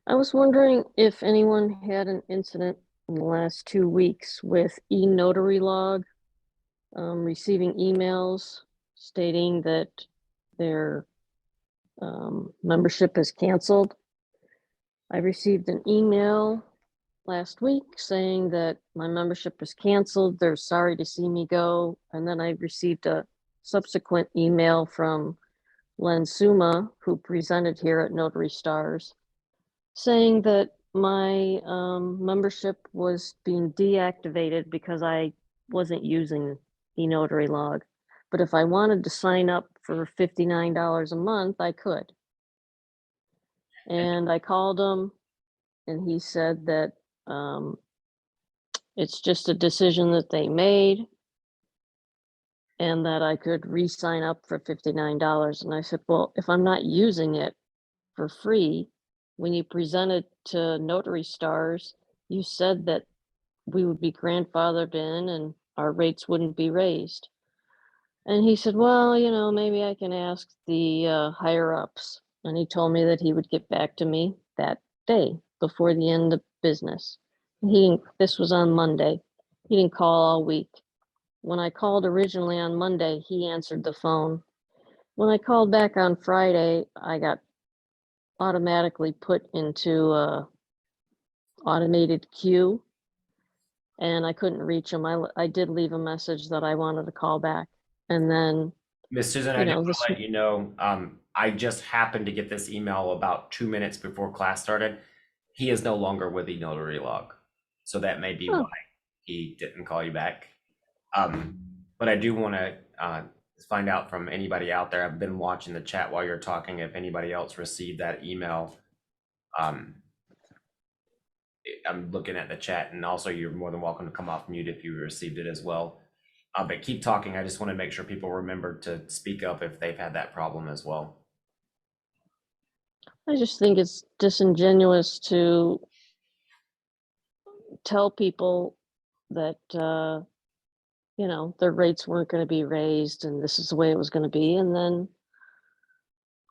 I was wondering if anyone had an incident in the last 2 weeks with eNotarylog, receiving emails stating that their membership is canceled. I received an email last week saying that my membership is canceled. They're sorry to see me go. And then I received a subsequent email from Len Suma, who presented here at Notary Stars, saying that my membership was being deactivated because I wasn't using eNotarylog. But if I wanted to sign up for $59 a month, I could. And I called him, and he said that it's just a decision that they made and that I could re-sign up for $59. And I said, well, if I'm not using it for free, when you presented to Notary Stars, you said that we would be grandfathered in and our rates wouldn't be raised. And he said, well, maybe I can ask the higher ups. And he told me that he would get back to me that day before the end of business. This was on Monday. He didn't call all week. When I called originally on Monday, he answered the phone. When I called back on Friday, I got automatically put into a automated queue and I couldn't reach him. I did leave a message that I wanted to call back. And then, Miss Susan, I you just know, want this, to let you know, I just happened to get this email about 2 minutes before class started. He is no longer with eNotarylog, so that may be Oh. why he didn't call you back. But I do want to find out from anybody out there. I've been watching the chat while you're talking. If anybody else received that email, I'm looking at the chat, and also you're more than welcome to come off mute if you received it as well. But keep talking. I just want to make sure people remember to speak up if they've had that problem as well. I just think it's disingenuous to tell people that, you know, their rates weren't going to be raised and this is the way it was going to be. And then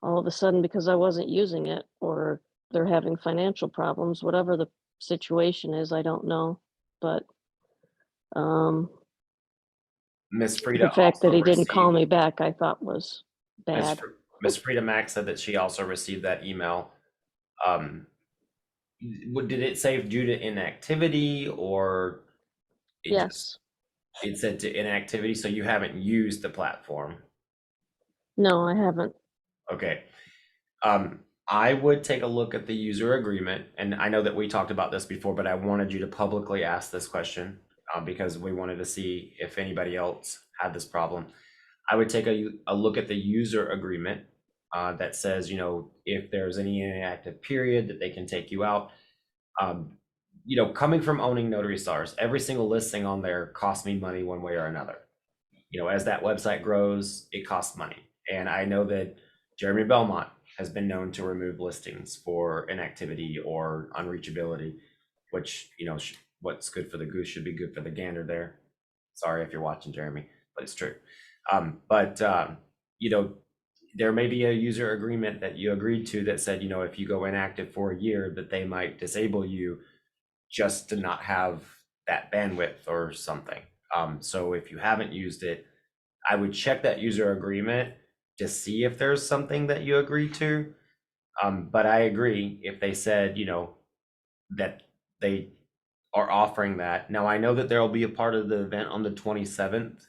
all of a sudden, because I wasn't using it or they're having financial problems, whatever the situation is, I don't know. But Miss Frida the fact that also he didn't call received- me back, I thought was bad. Miss Frida Mack said that she also received that email. Did it say due to inactivity, or Yes. It said to inactivity, so you haven't used the platform? No, I haven't. Okay. I would take a look at the user agreement, and I know that we talked about this before, but I wanted you to publicly ask this question because we wanted to see if anybody else had this problem. I would take a look at the user agreement that says, you know, if there's any inactive period that they can take you out. You know, coming from owning Notary Stars, every single listing on there costs me money one way or another. You know, as that website grows, it costs money. And I know that Jeremy Belmont has been known to remove listings for inactivity or unreachability, which, you know, what's good for the goose should be good for the gander there. Sorry if you're watching, Jeremy, but it's true. You know, there may be a user agreement that you agreed to that said, you know, if you go inactive for a year, that they might disable you just to not have that bandwidth or something. So if you haven't used it, I would check that user agreement to see if there's something that you agree to. But I agree if they said, you know, that they are offering that. Now I know that there will be a part of the event on the 27th.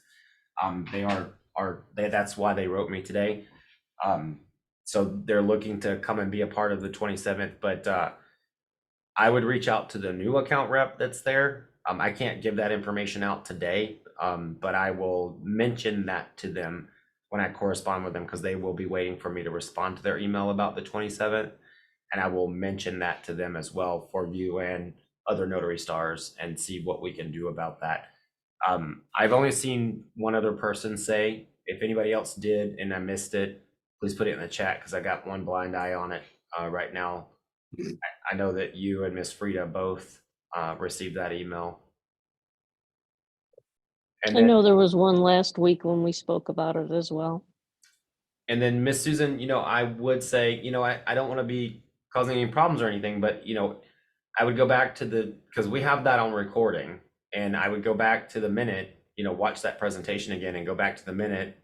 That's why they wrote me today. So they're looking to come and be a part of the 27th, but I would reach out to the new account rep that's there. I can't give that information out today, but I will mention that to them when I correspond with them, because they will be waiting for me to respond to their email about the 27th. And I will mention that to them as well for you and other Notary Stars and see what we can do about that. I've only seen one other person say, if anybody else did and I missed it, please put it in the chat, because I got one blind eye on it right now. I know that you and Miss Frida both received that email. And I know there was one last week when we spoke about it as well. And then Miss Susan, you know, I would say, you know, I don't want to be causing any problems or anything, but, you know, I would go back to because we have that on recording, and I would go back to the minute, you know, watch that presentation again and go back to the minute.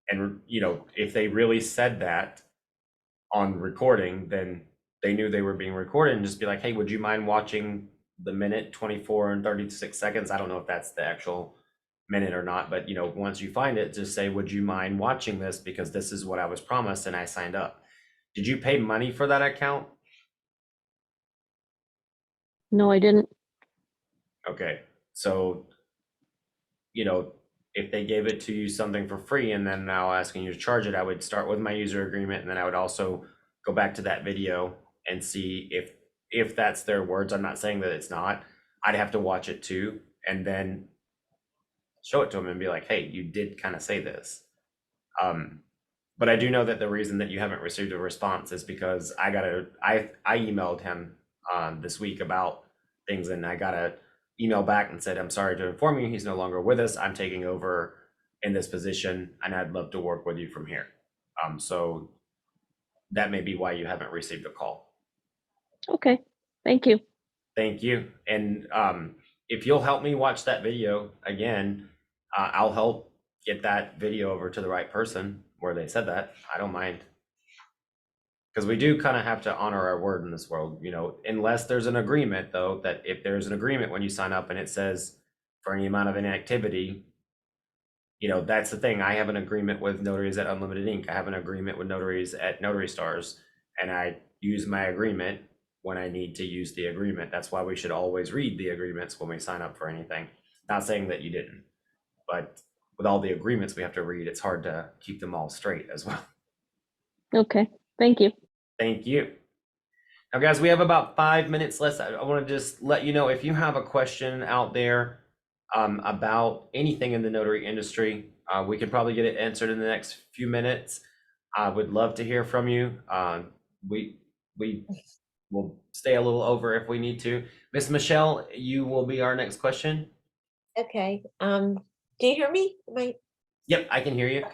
And, you know, if they really said that on recording, then they knew they were being recorded, and just be like, hey, would you mind watching the minute 24 and 36 seconds? I don't know if that's the actual minute or not, but, you know, once you find it, just say, would you mind watching this, because this is what I was promised and I signed up. Did you pay money for that account? No, I didn't. Okay, so, you know, if they gave it to you something for free and then now asking you to charge it, I would start with my user agreement, and then I would also go back to that video and see if that's their words. I'm not saying that it's not. I'd have to watch it too, and then show it to them and be like, hey, you did kind of say this. But I do know that the reason that you haven't received a response is because I emailed him this week about things, and I got a email back and said, I'm sorry to inform you, he's no longer with us. I'm taking over in this position, and I'd love to work with you from here. So that may be why you haven't received a call. Okay, thank you. Thank you. And if you'll help me watch that video again, I'll help get that video over to the right person where they said that. I don't mind. Because we do kind of have to honor our word in this world, you know, unless there's an agreement, though, that if there's an agreement when you sign up and it says for any amount of inactivity, you know, that's the thing. I have an agreement with Notaries at Unlimited Inc. I have an agreement with Notaries at Notary Stars, and I use my agreement when I need to use the agreement. That's why we should always read the agreements when we sign up for anything. Not saying that you didn't, but with all the agreements we have to read, it's hard to keep them all straight as well. Okay, thank you. Thank you. Now, guys, we have about 5 minutes left. I want to just let you know, if you have a question out there about anything in the notary industry, we can probably get it answered in the next few minutes. I would love to hear from you. We will stay a little over if we need to. Miss Michelle, you will be our next question. Okay. Do you hear me? Yep, I can hear you.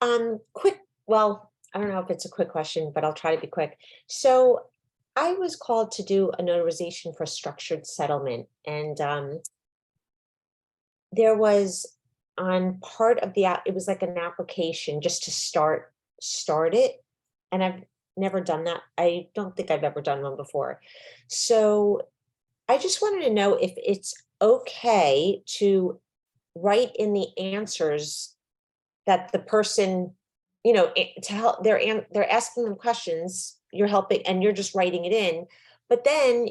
Okay. Quick. Well, I don't know if it's a quick question, but I'll try to be quick. So I was called to do a notarization for structured settlement, and there was on part of the app, it was like an application just to start it. And I've never done that. I don't think I've ever done one before. So I just wanted to know if it's okay to write in the answers that the person, you know, to help, they're asking them questions, you're helping, and you're just writing it in, but then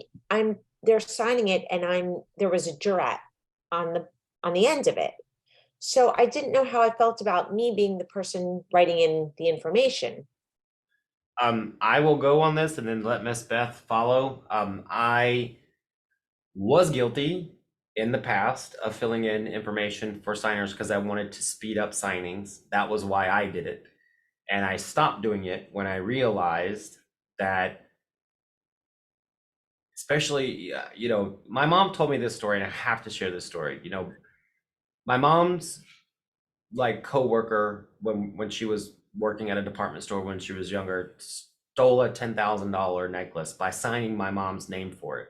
they're signing it, and there was a jurat on the end of it. So I didn't know how I felt about me being the person writing in the information. I will go on this and then let Miss Beth follow. I was guilty in the past of filling in information for signers because I wanted to speed up signings. That was why I did it. And I stopped doing it when I realized that, especially, you know, my mom told me this story, and I have to share this story. You know, my mom's like coworker when she was working at a department store when she was younger stole a $10,000 necklace by signing my mom's name for it,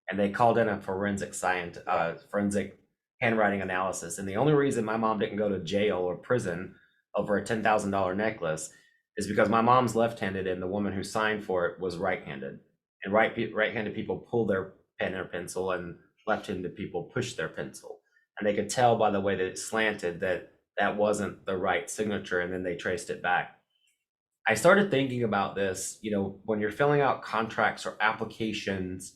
and they called in a forensic handwriting analysis. And the only reason my mom didn't go to jail or prison over a $10,000 necklace is because my mom's left-handed and the woman who signed for it was right-handed, and right-handed people pull their pen or pencil and left-handed people push their pencil, and they could tell by the way that it slanted that that wasn't the right signature, and then they traced it back. I started thinking about this, you know, when you're filling out contracts or applications,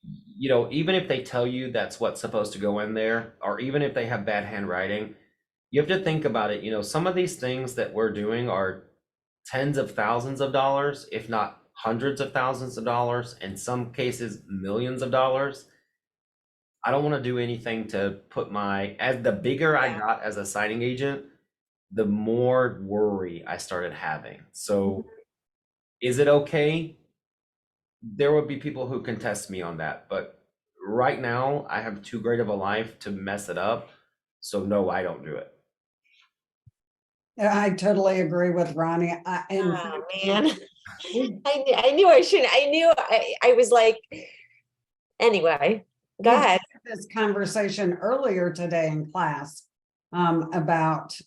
you know, even if they tell you that's what's supposed to go in there, or even if they have bad handwriting, you have to think about it. You know, some of these things that we're doing are tens of thousands of dollars, if not hundreds of thousands of dollars, in some cases, millions of dollars. I don't want to do anything to put as the bigger I got as a signing agent, the more worry I started having. So is it okay? There would be people who contest me on that, but right now I have too great of a life to mess it up. So no, I don't do it. I totally agree with Ronnie. Oh man, I knew I shouldn't. I was like, anyway, go ahead. This conversation earlier today in class about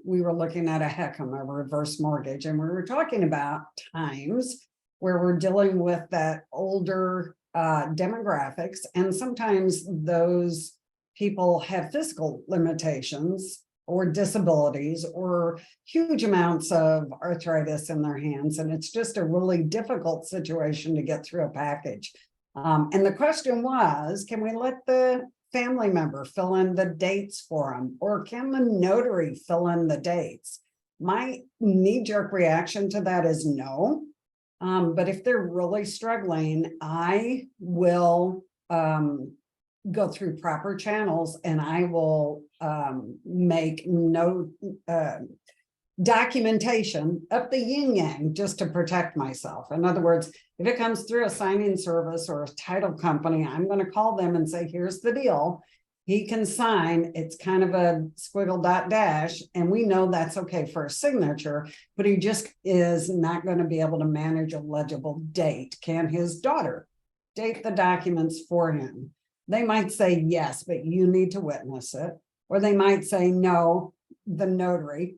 we were looking at a HECM, a reverse mortgage, and we were talking about times where we're dealing with that older demographics, and sometimes those people have physical limitations or disabilities or huge amounts of arthritis in their hands, and it's just a really difficult situation to get through a package. And the question was, can we let the family member fill in the dates for them, or can the notary fill in the dates? My knee-jerk reaction to that is no. But if they're really struggling, I will go through proper channels, and I will make documentation up the yin yang just to protect myself. In other words, if it comes through a signing service or a title company, I'm going to call them and say, here's the deal. He can sign, it's kind of a squiggle dot dash, and we know that's okay for a signature, but he just is not going to be able to manage a legible date. Can his daughter date the documents for him? They might say yes, but you need to witness it. Or they might say no, the notary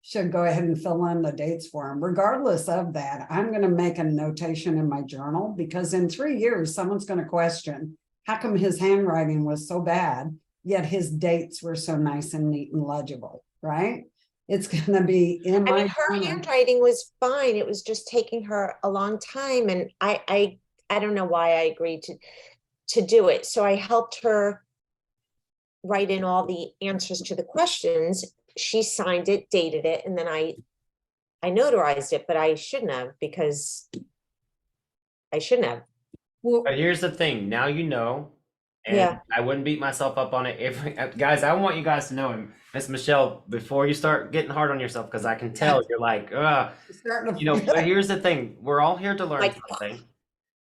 should go ahead and fill in the dates for him. Regardless of that, I'm going to make a notation in my journal, because in 3 years, someone's going to question, how come his handwriting was so bad, yet his dates were so nice and neat and legible, right? It's going to be in I my mean, her journal. handwriting was fine. It was just taking her a long time. And I don't know why I agreed to do it. So I helped her write in all the answers to the questions. She signed it, dated it, and then I notarized it, but I shouldn't have, because I shouldn't have. Well, But here's the thing, now you know, and Yeah. I wouldn't beat myself up on it if, guys, I want you guys to know, and Miss Michelle, before you start getting hard on yourself, because I can tell you're like, starting to you know, but here's the thing, we're all here to learn Like- something.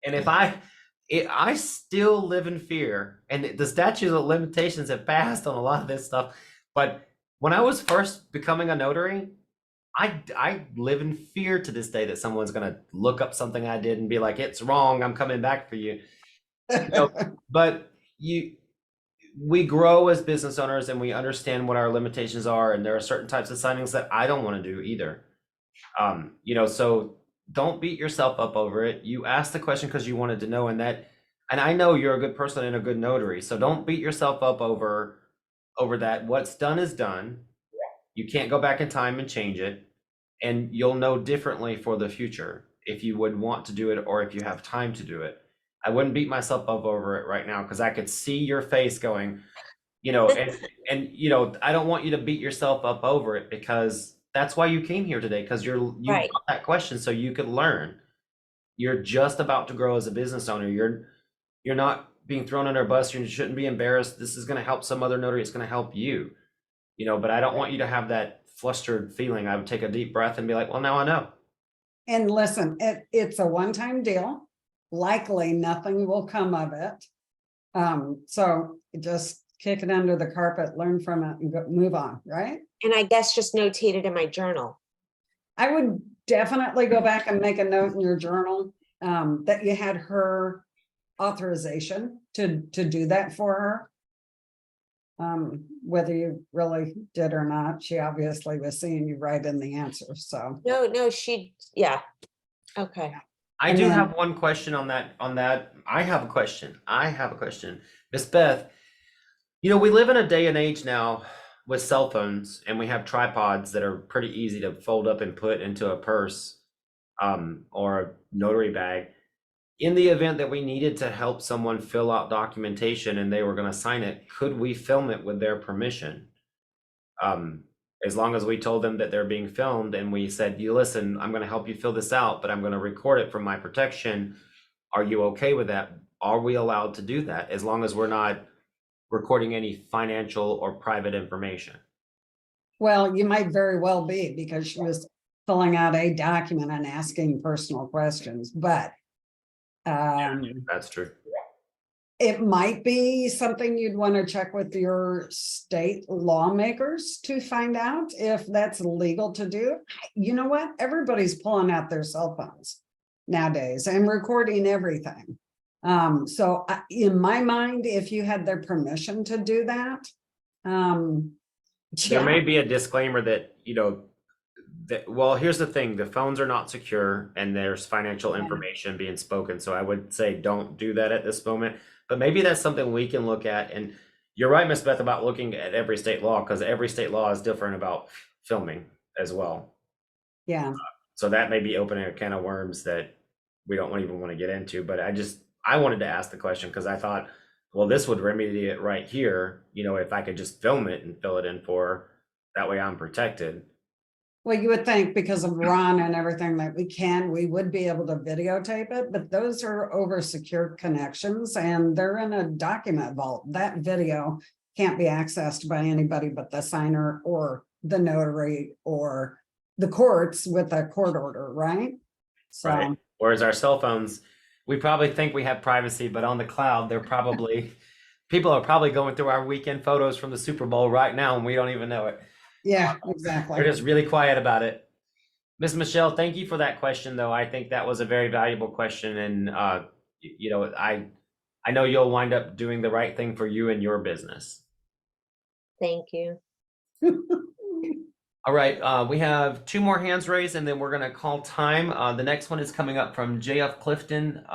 And if I still live in fear, and the statute of limitations have passed on a lot of this stuff, but when I was first becoming a notary, I live in fear to this day that someone's gonna look up something I did and be like, it's wrong, I'm coming back for you. know, But we grow as business owners and we understand what our limitations are, and there are certain types of signings that I don't want to do either. You know, so don't beat yourself up over it. You asked the question because you wanted to know, and I know you're a good person and a good notary, so don't beat yourself up over that. What's done is done. You can't go back in time and change it, and you'll know differently for the future if you would want to do it or if you have time to do it. I wouldn't beat myself up over it right now, because I could see your face going, you know, and you know, I don't want you to beat yourself up over it, because that's why you came here today, because you Right. got that question so you could learn. You're just about to grow as a business owner. You're not being thrown under a bus. You shouldn't be embarrassed. This is going to help some other notary. It's going to help you, you know, but I don't want you to have that flustered feeling. I would take a deep breath and be like, well, now I know. And listen, it's a one-time deal. Likely nothing will come of it. So just kick it under the carpet, learn from it, and move on, right? And I guess just notate it in my journal. I would definitely go back and make a note in your journal that you had her authorization to do that for her. Whether you really did or not, she obviously was seeing you write in the answer, so. No, yeah. Okay. I And do then- have one question on that. I have a question. Miss Beth, you know, we live in a day and age now with cell phones, and we have tripods that are pretty easy to fold up and put into a purse, or a notary bag. In the event that we needed to help someone fill out documentation and they were going to sign it, could we film it with their permission? As long as we told them that they're being filmed and we said, you listen, I'm going to help you fill this out, but I'm going to record it for my protection. Are you okay with that? Are we allowed to do that, as long as we're not recording any financial or private information? Well, you might very well be, because she was filling out a document and asking personal questions, but That's true. it might be something you'd want to check with your state lawmakers to find out if that's legal to do. You know what? Everybody's pulling out their cell phones nowadays and recording everything. So in my mind, if you had their permission to do that, There may be a disclaimer that, you know, well, here's the thing, the phones are not secure and there's financial information being spoken. So I would say don't do that at this moment, but maybe that's something we can look at. And you're right, Miss Beth, about looking at every state law, because every state law is different about filming as well. Yeah. So that may be opening a can of worms that we don't even want to get into, but I wanted to ask the question because I thought, well, this would remedy it right here. You know, if I could just film it and fill it in for her, that way I'm protected. Well, you would think because of Ron and everything that we would be able to videotape it, but those are over secure connections and they're in a document vault. That video can't be accessed by anybody but the signer or the notary or the courts with a court order, right? So, Right. Whereas our cell phones, we probably think we have privacy, but on the cloud, they're probably, people are probably going through our weekend photos from the Super Bowl right now and we don't even know it. yeah, They're exactly. just really quiet about it. Ms. Michelle, thank you for that question, though. I think that was a very valuable question. And, you know, I I know you'll wind up doing the right thing for you and your business. Thank you. All right, we have 2 more hands raised, and then we're gonna call time. The next one is coming up from JF Clifton.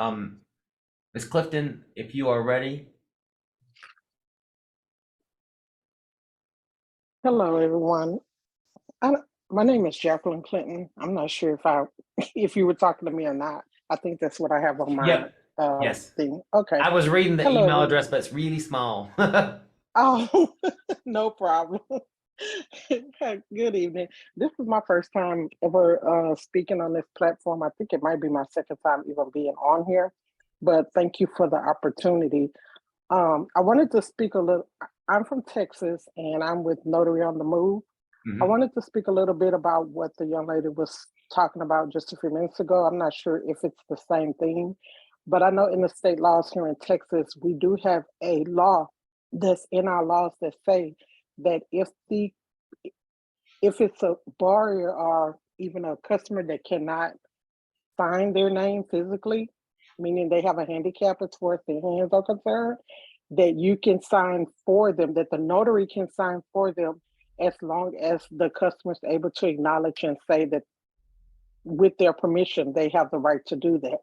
Ms. Clifton, if you are ready. Hello, everyone. My name is Jacqueline Clinton. I'm not sure if you were talking to me or not. I think that's what I have on my Yep. Yes. thing. Okay. I was reading the Hello, email everyone. address, but it's really small. Oh, no problem. Good evening. This is my first time ever speaking on this platform. I think it might be my second time even being on here, but thank you for the opportunity. I wanted to speak a little. I'm from Texas and I'm with Notary on the Move. I wanted to speak a little bit about what the young lady was talking about just a few minutes ago. I'm not sure if it's the same thing, but I know in the state laws here in Texas, we do have a law that's in our laws that say that if it's a borrower or even a customer that cannot sign their name physically, meaning they have a handicap as far as their hands are concerned, that you can sign for them, that the notary can sign for them, as long as the customer is able to acknowledge and say that with their permission, they have the right to do that.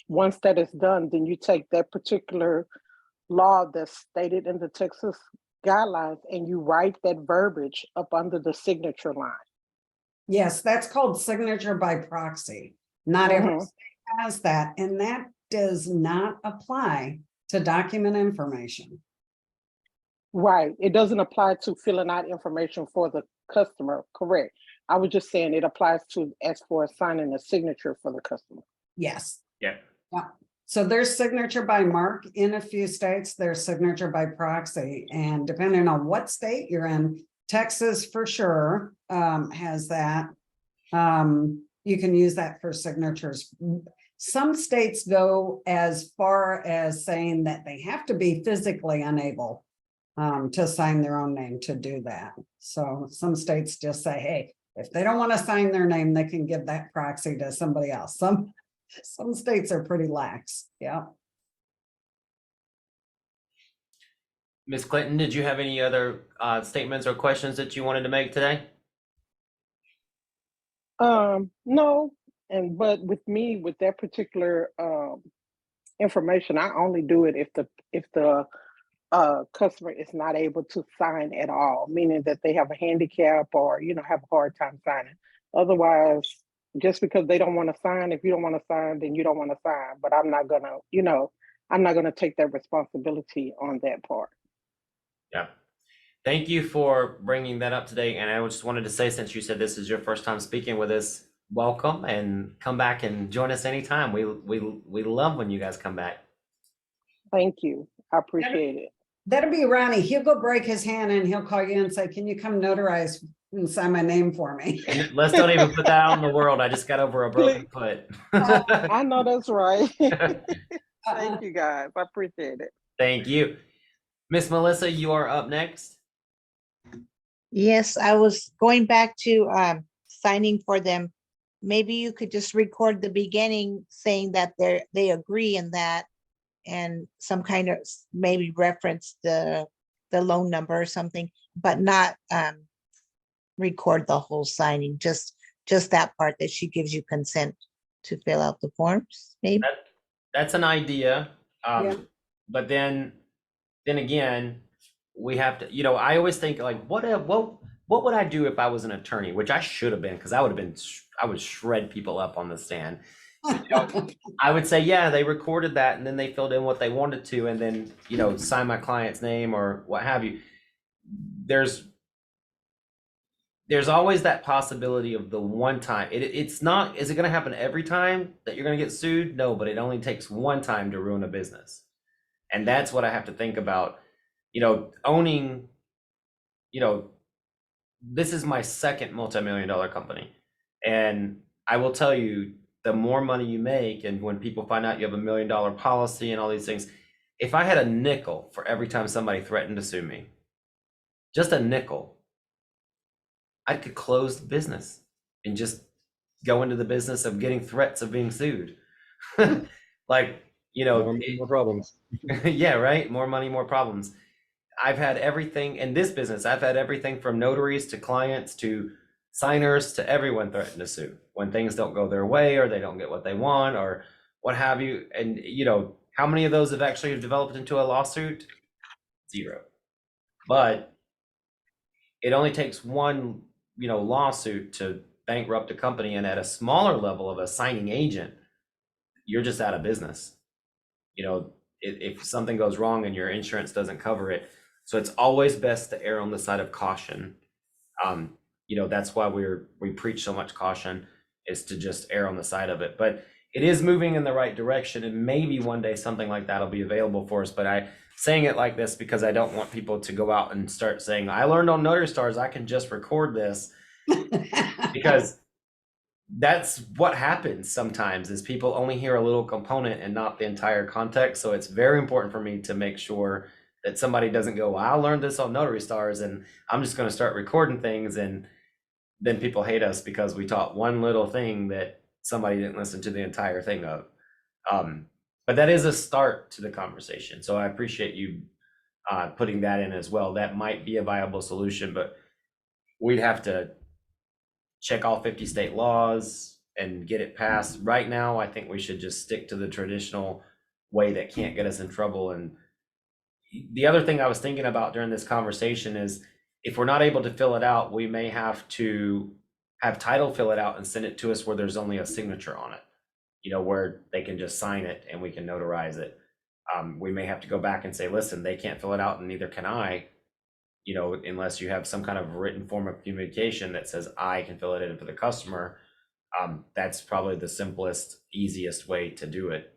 Once that is done, then you take that particular law that's stated in the Texas guidelines and you write that verbiage up under the signature line. Yes, that's called signature by proxy. Not every state has that, and that does not apply to document information. Right. It doesn't apply to filling out information for the customer, correct? I was just saying it applies to as for signing a signature for the customer. Yes. Yeah. Yeah. So there's signature by mark in a few states, there's signature by proxy, and depending on what state you're in, Texas for sure has that. You can use that for signatures. Some states go as far as saying that they have to be physically unable to sign their own name to do that. So some states just say, hey, if they don't want to sign their name, they can give that proxy to somebody else. Some states are pretty lax. Yeah. Ms. Clinton, did you have any other statements or questions that you wanted to make today? No, but with me, with that particular information, I only do it if the customer is not able to sign at all, meaning that they have a handicap or have a hard time signing. Otherwise, just because they don't want to sign, if you don't want to sign, then you don't want to sign. But I'm not gonna take that responsibility on that part. Yeah. Thank you for bringing that up today. And I just wanted to say, since you said this is your first time speaking with us, welcome and come back and join us anytime. We love when you guys come back. Thank you. I appreciate it. That'll be Ronnie. He'll go break his hand and he'll call you and say, can you come notarize and sign my name for me? And let's don't even put that out in the world. I just got over a broken foot. I know that's right. Thank you guys. I appreciate it. Thank you. Miss Melissa, you are up next. Yes, I was going back to signing for them. Maybe you could just record the beginning saying that they agree in that, and some kind of maybe reference the loan number or something, but not record the whole signing, just that part that she gives you consent to fill out the forms, maybe. That's an idea. Yeah. But then again, we have to, I always think like, what would I do if I was an attorney, which I should have been, because I would shred people up on the stand. I would say, yeah, they recorded that and then they filled in what they wanted to, and then, sign my client's name or what have you. There's always that possibility of the one time. It's not, is it going to happen every time that you're going to get sued? No, but it only takes one time to ruin a business. And that's what I have to think about, owning, this is my second multi-million-dollar company. And I will tell you, the more money you make, and when people find out you have $1 million policy and all these things, if I had a nickel for every time somebody threatened to sue me, just a nickel, I could close the business and just go into the business of getting threats of being sued. Like, you know, More problems. yeah, right. More money, more problems. I've had everything in this business. I've had everything from notaries to clients to signers to everyone threaten to sue when things don't go their way or they don't get what they want or what have you. And you know, how many of those have actually developed into a lawsuit? 0. But it only takes one, you know, lawsuit to bankrupt a company, and at a smaller level of a signing agent, you're just out of business. You know, if something goes wrong and your insurance doesn't cover it. So it's always best to err on the side of caution. You know, that's why we preach so much caution, is to just err on the side of it. But it is moving in the right direction, and maybe one day something like that will be available for us. But I saying it like this because I don't want people to go out and start saying, I learned on Notary Stars, I can just record this. Because that's what happens sometimes, is people only hear a little component and not the entire context. So it's very important for me to make sure that somebody doesn't go, well, I learned this on Notary Stars and I'm just going to start recording things, and then people hate us because we taught one little thing that somebody didn't listen to the entire thing of. But that is a start to the conversation. So I appreciate you putting that in as well. That might be a viable solution, but we'd have to check all 50 state laws and get it passed. Right now, I think we should just stick to the traditional way that can't get us in trouble. And the other thing I was thinking about during this conversation is, if we're not able to fill it out, we may have to have title fill it out and send it to us where there's only a signature on it, you know, where they can just sign it and we can notarize it. We may have to go back and say, listen, they can't fill it out and neither can I, you know, unless you have some kind of written form of communication that says I can fill it in for the customer. That's probably the simplest, easiest way to do it.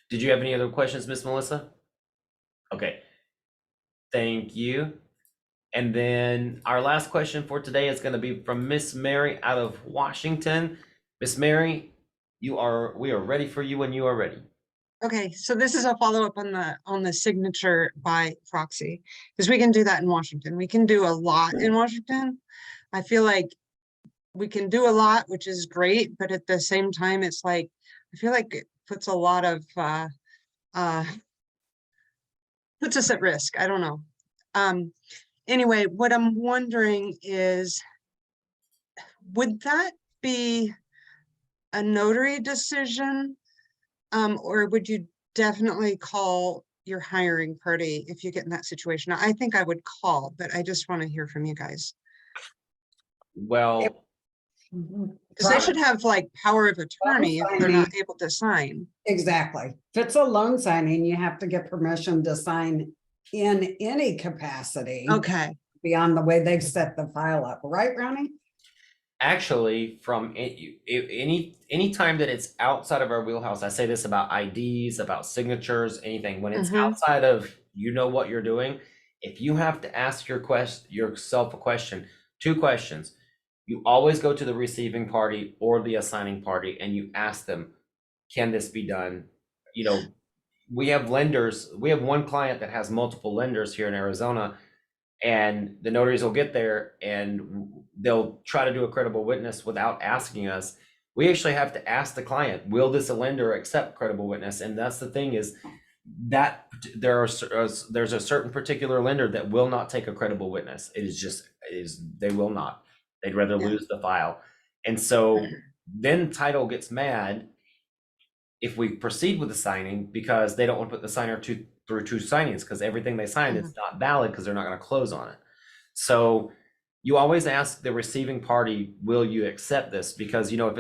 Did you have any other questions, Miss Melissa? Okay, thank you. And then our last question for today is going to be from Miss Mary out of Washington. Miss Mary, we are ready for you when you are ready. Okay, so this is a follow-up on the signature by proxy, because we can do that in Washington. We can do a lot in Washington. I feel like we can do a lot, which is great, but at the same time, it's like, I feel like it puts a lot of puts us at risk. I don't know. Anyway, what I'm wondering is, would that be a notary decision? Or would you definitely call your hiring party if you get in that situation? I think I would call, but I just want to hear from you guys. Well, because they should have like power of attorney if they're not able to sign. Exactly. If it's a loan signing, you have to get permission to sign in any capacity. Okay. Beyond the way they've set the file up, right, Ronnie? actually, from any time that it's outside of our wheelhouse, I say this about IDs, about signatures, anything, when it's outside of, you know what you're doing, if you have to ask yourself a question, 2 questions, you always go to the receiving party or the assigning party and you ask them, can this be done? You know, we have lenders, we have one client that has multiple lenders here in Arizona, and the notaries will get there and they'll try to do a credible witness without asking us. We actually have to ask the client, will this lender accept credible witness? And that's the thing, is that there's a certain particular lender that will not take a credible witness. They will not. They'd rather lose the file. And so then title gets mad if we proceed with the signing, because they don't want to put the signer through 2 signings, because everything they signed is not valid because they're not going to close on it. So you always ask the receiving party, will you accept this? Because, you know,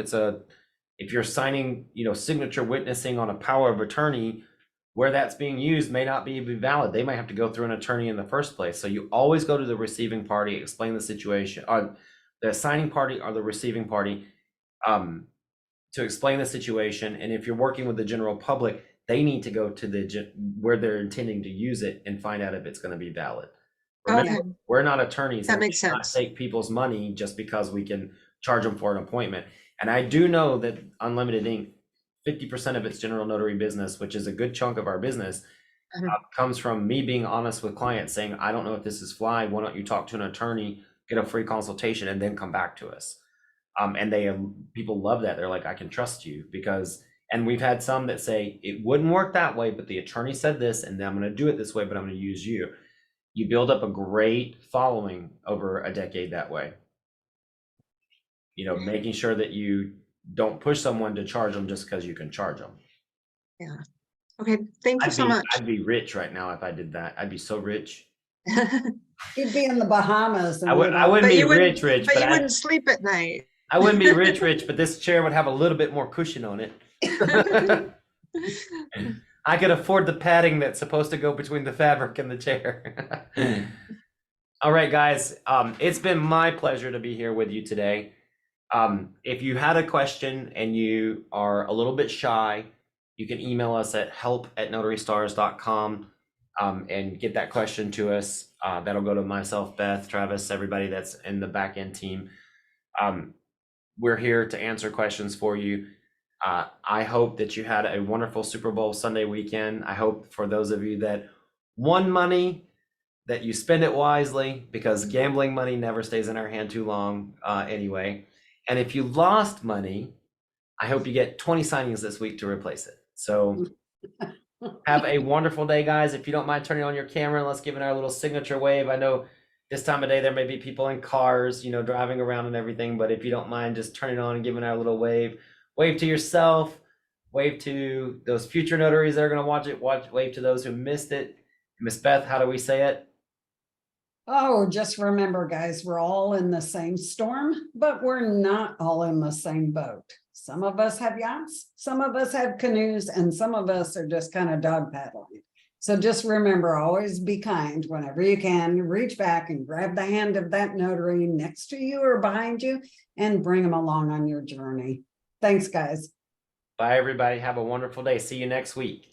if you're signing, you know, signature witnessing on a power of attorney, where that's being used may not be valid. They might have to go through an attorney in the first place. So you always go to the receiving party, explain the situation, or the signing party or the receiving party, to explain the situation. And if you're working with the general public, they need to go to where they're intending to use it and find out if it's going to be valid. Remember, we're not attorneys. That makes sense. Take people's money just because we can charge them for an appointment. And I do know that Unlimited Inc., 50% of its general notary business, which is a good chunk of our business, comes from me being honest with clients, saying, I don't know if this is fly. Why don't you talk to an attorney, get a free consultation, and then come back to us? And people love that. They're like, I can trust you because, and we've had some that say it wouldn't work that way, but the attorney said this, and I'm going to do it this way, but I'm going to use you. You build up a great following over a decade that way. You know, making sure that you don't push someone to charge them just because you can charge them. Yeah. Okay, thank you so much. I'd be rich right now if I did that. I'd be so rich. You'd be in the Bahamas. And I wouldn't But be you wouldn't- rich, rich, But but you wouldn't sleep at night. I wouldn't be rich, rich, but this chair would have a little bit more cushion on it. I could afford the padding that's supposed to go between the fabric and the chair. All right, guys, it's been my pleasure to be here with you today. If you had a question and you are a little bit shy, you can email us at help@notarystars.com and get that question to us. That'll go to myself, Beth, Travis, everybody that's in the back end team. We're here to answer questions for you. I hope that you had a wonderful Super Bowl Sunday weekend. I hope for those of you that won money, that you spend it wisely, because gambling money never stays in our hand too long anyway. And if you lost money, I hope you get 20 signings this week to replace it. So have a wonderful day, guys. If you don't mind turning on your camera, let's give it our little signature wave. I know this time of day, there may be people in cars, you know, driving around and everything, but if you don't mind just turning on and giving our little wave, wave to yourself, wave to those future notaries that are going to watch it, wave to those who missed it. Miss Beth, how do we say it? Oh, just remember, guys, we're all in the same storm, but we're not all in the same boat. Some of us have yachts, some of us have canoes, and some of us are just kind of dog paddling. So just remember, always be kind whenever you can. Reach back and grab the hand of that notary next to you or behind you and bring them along on your journey. Thanks, guys. Bye, everybody. Have a wonderful day. See you next week.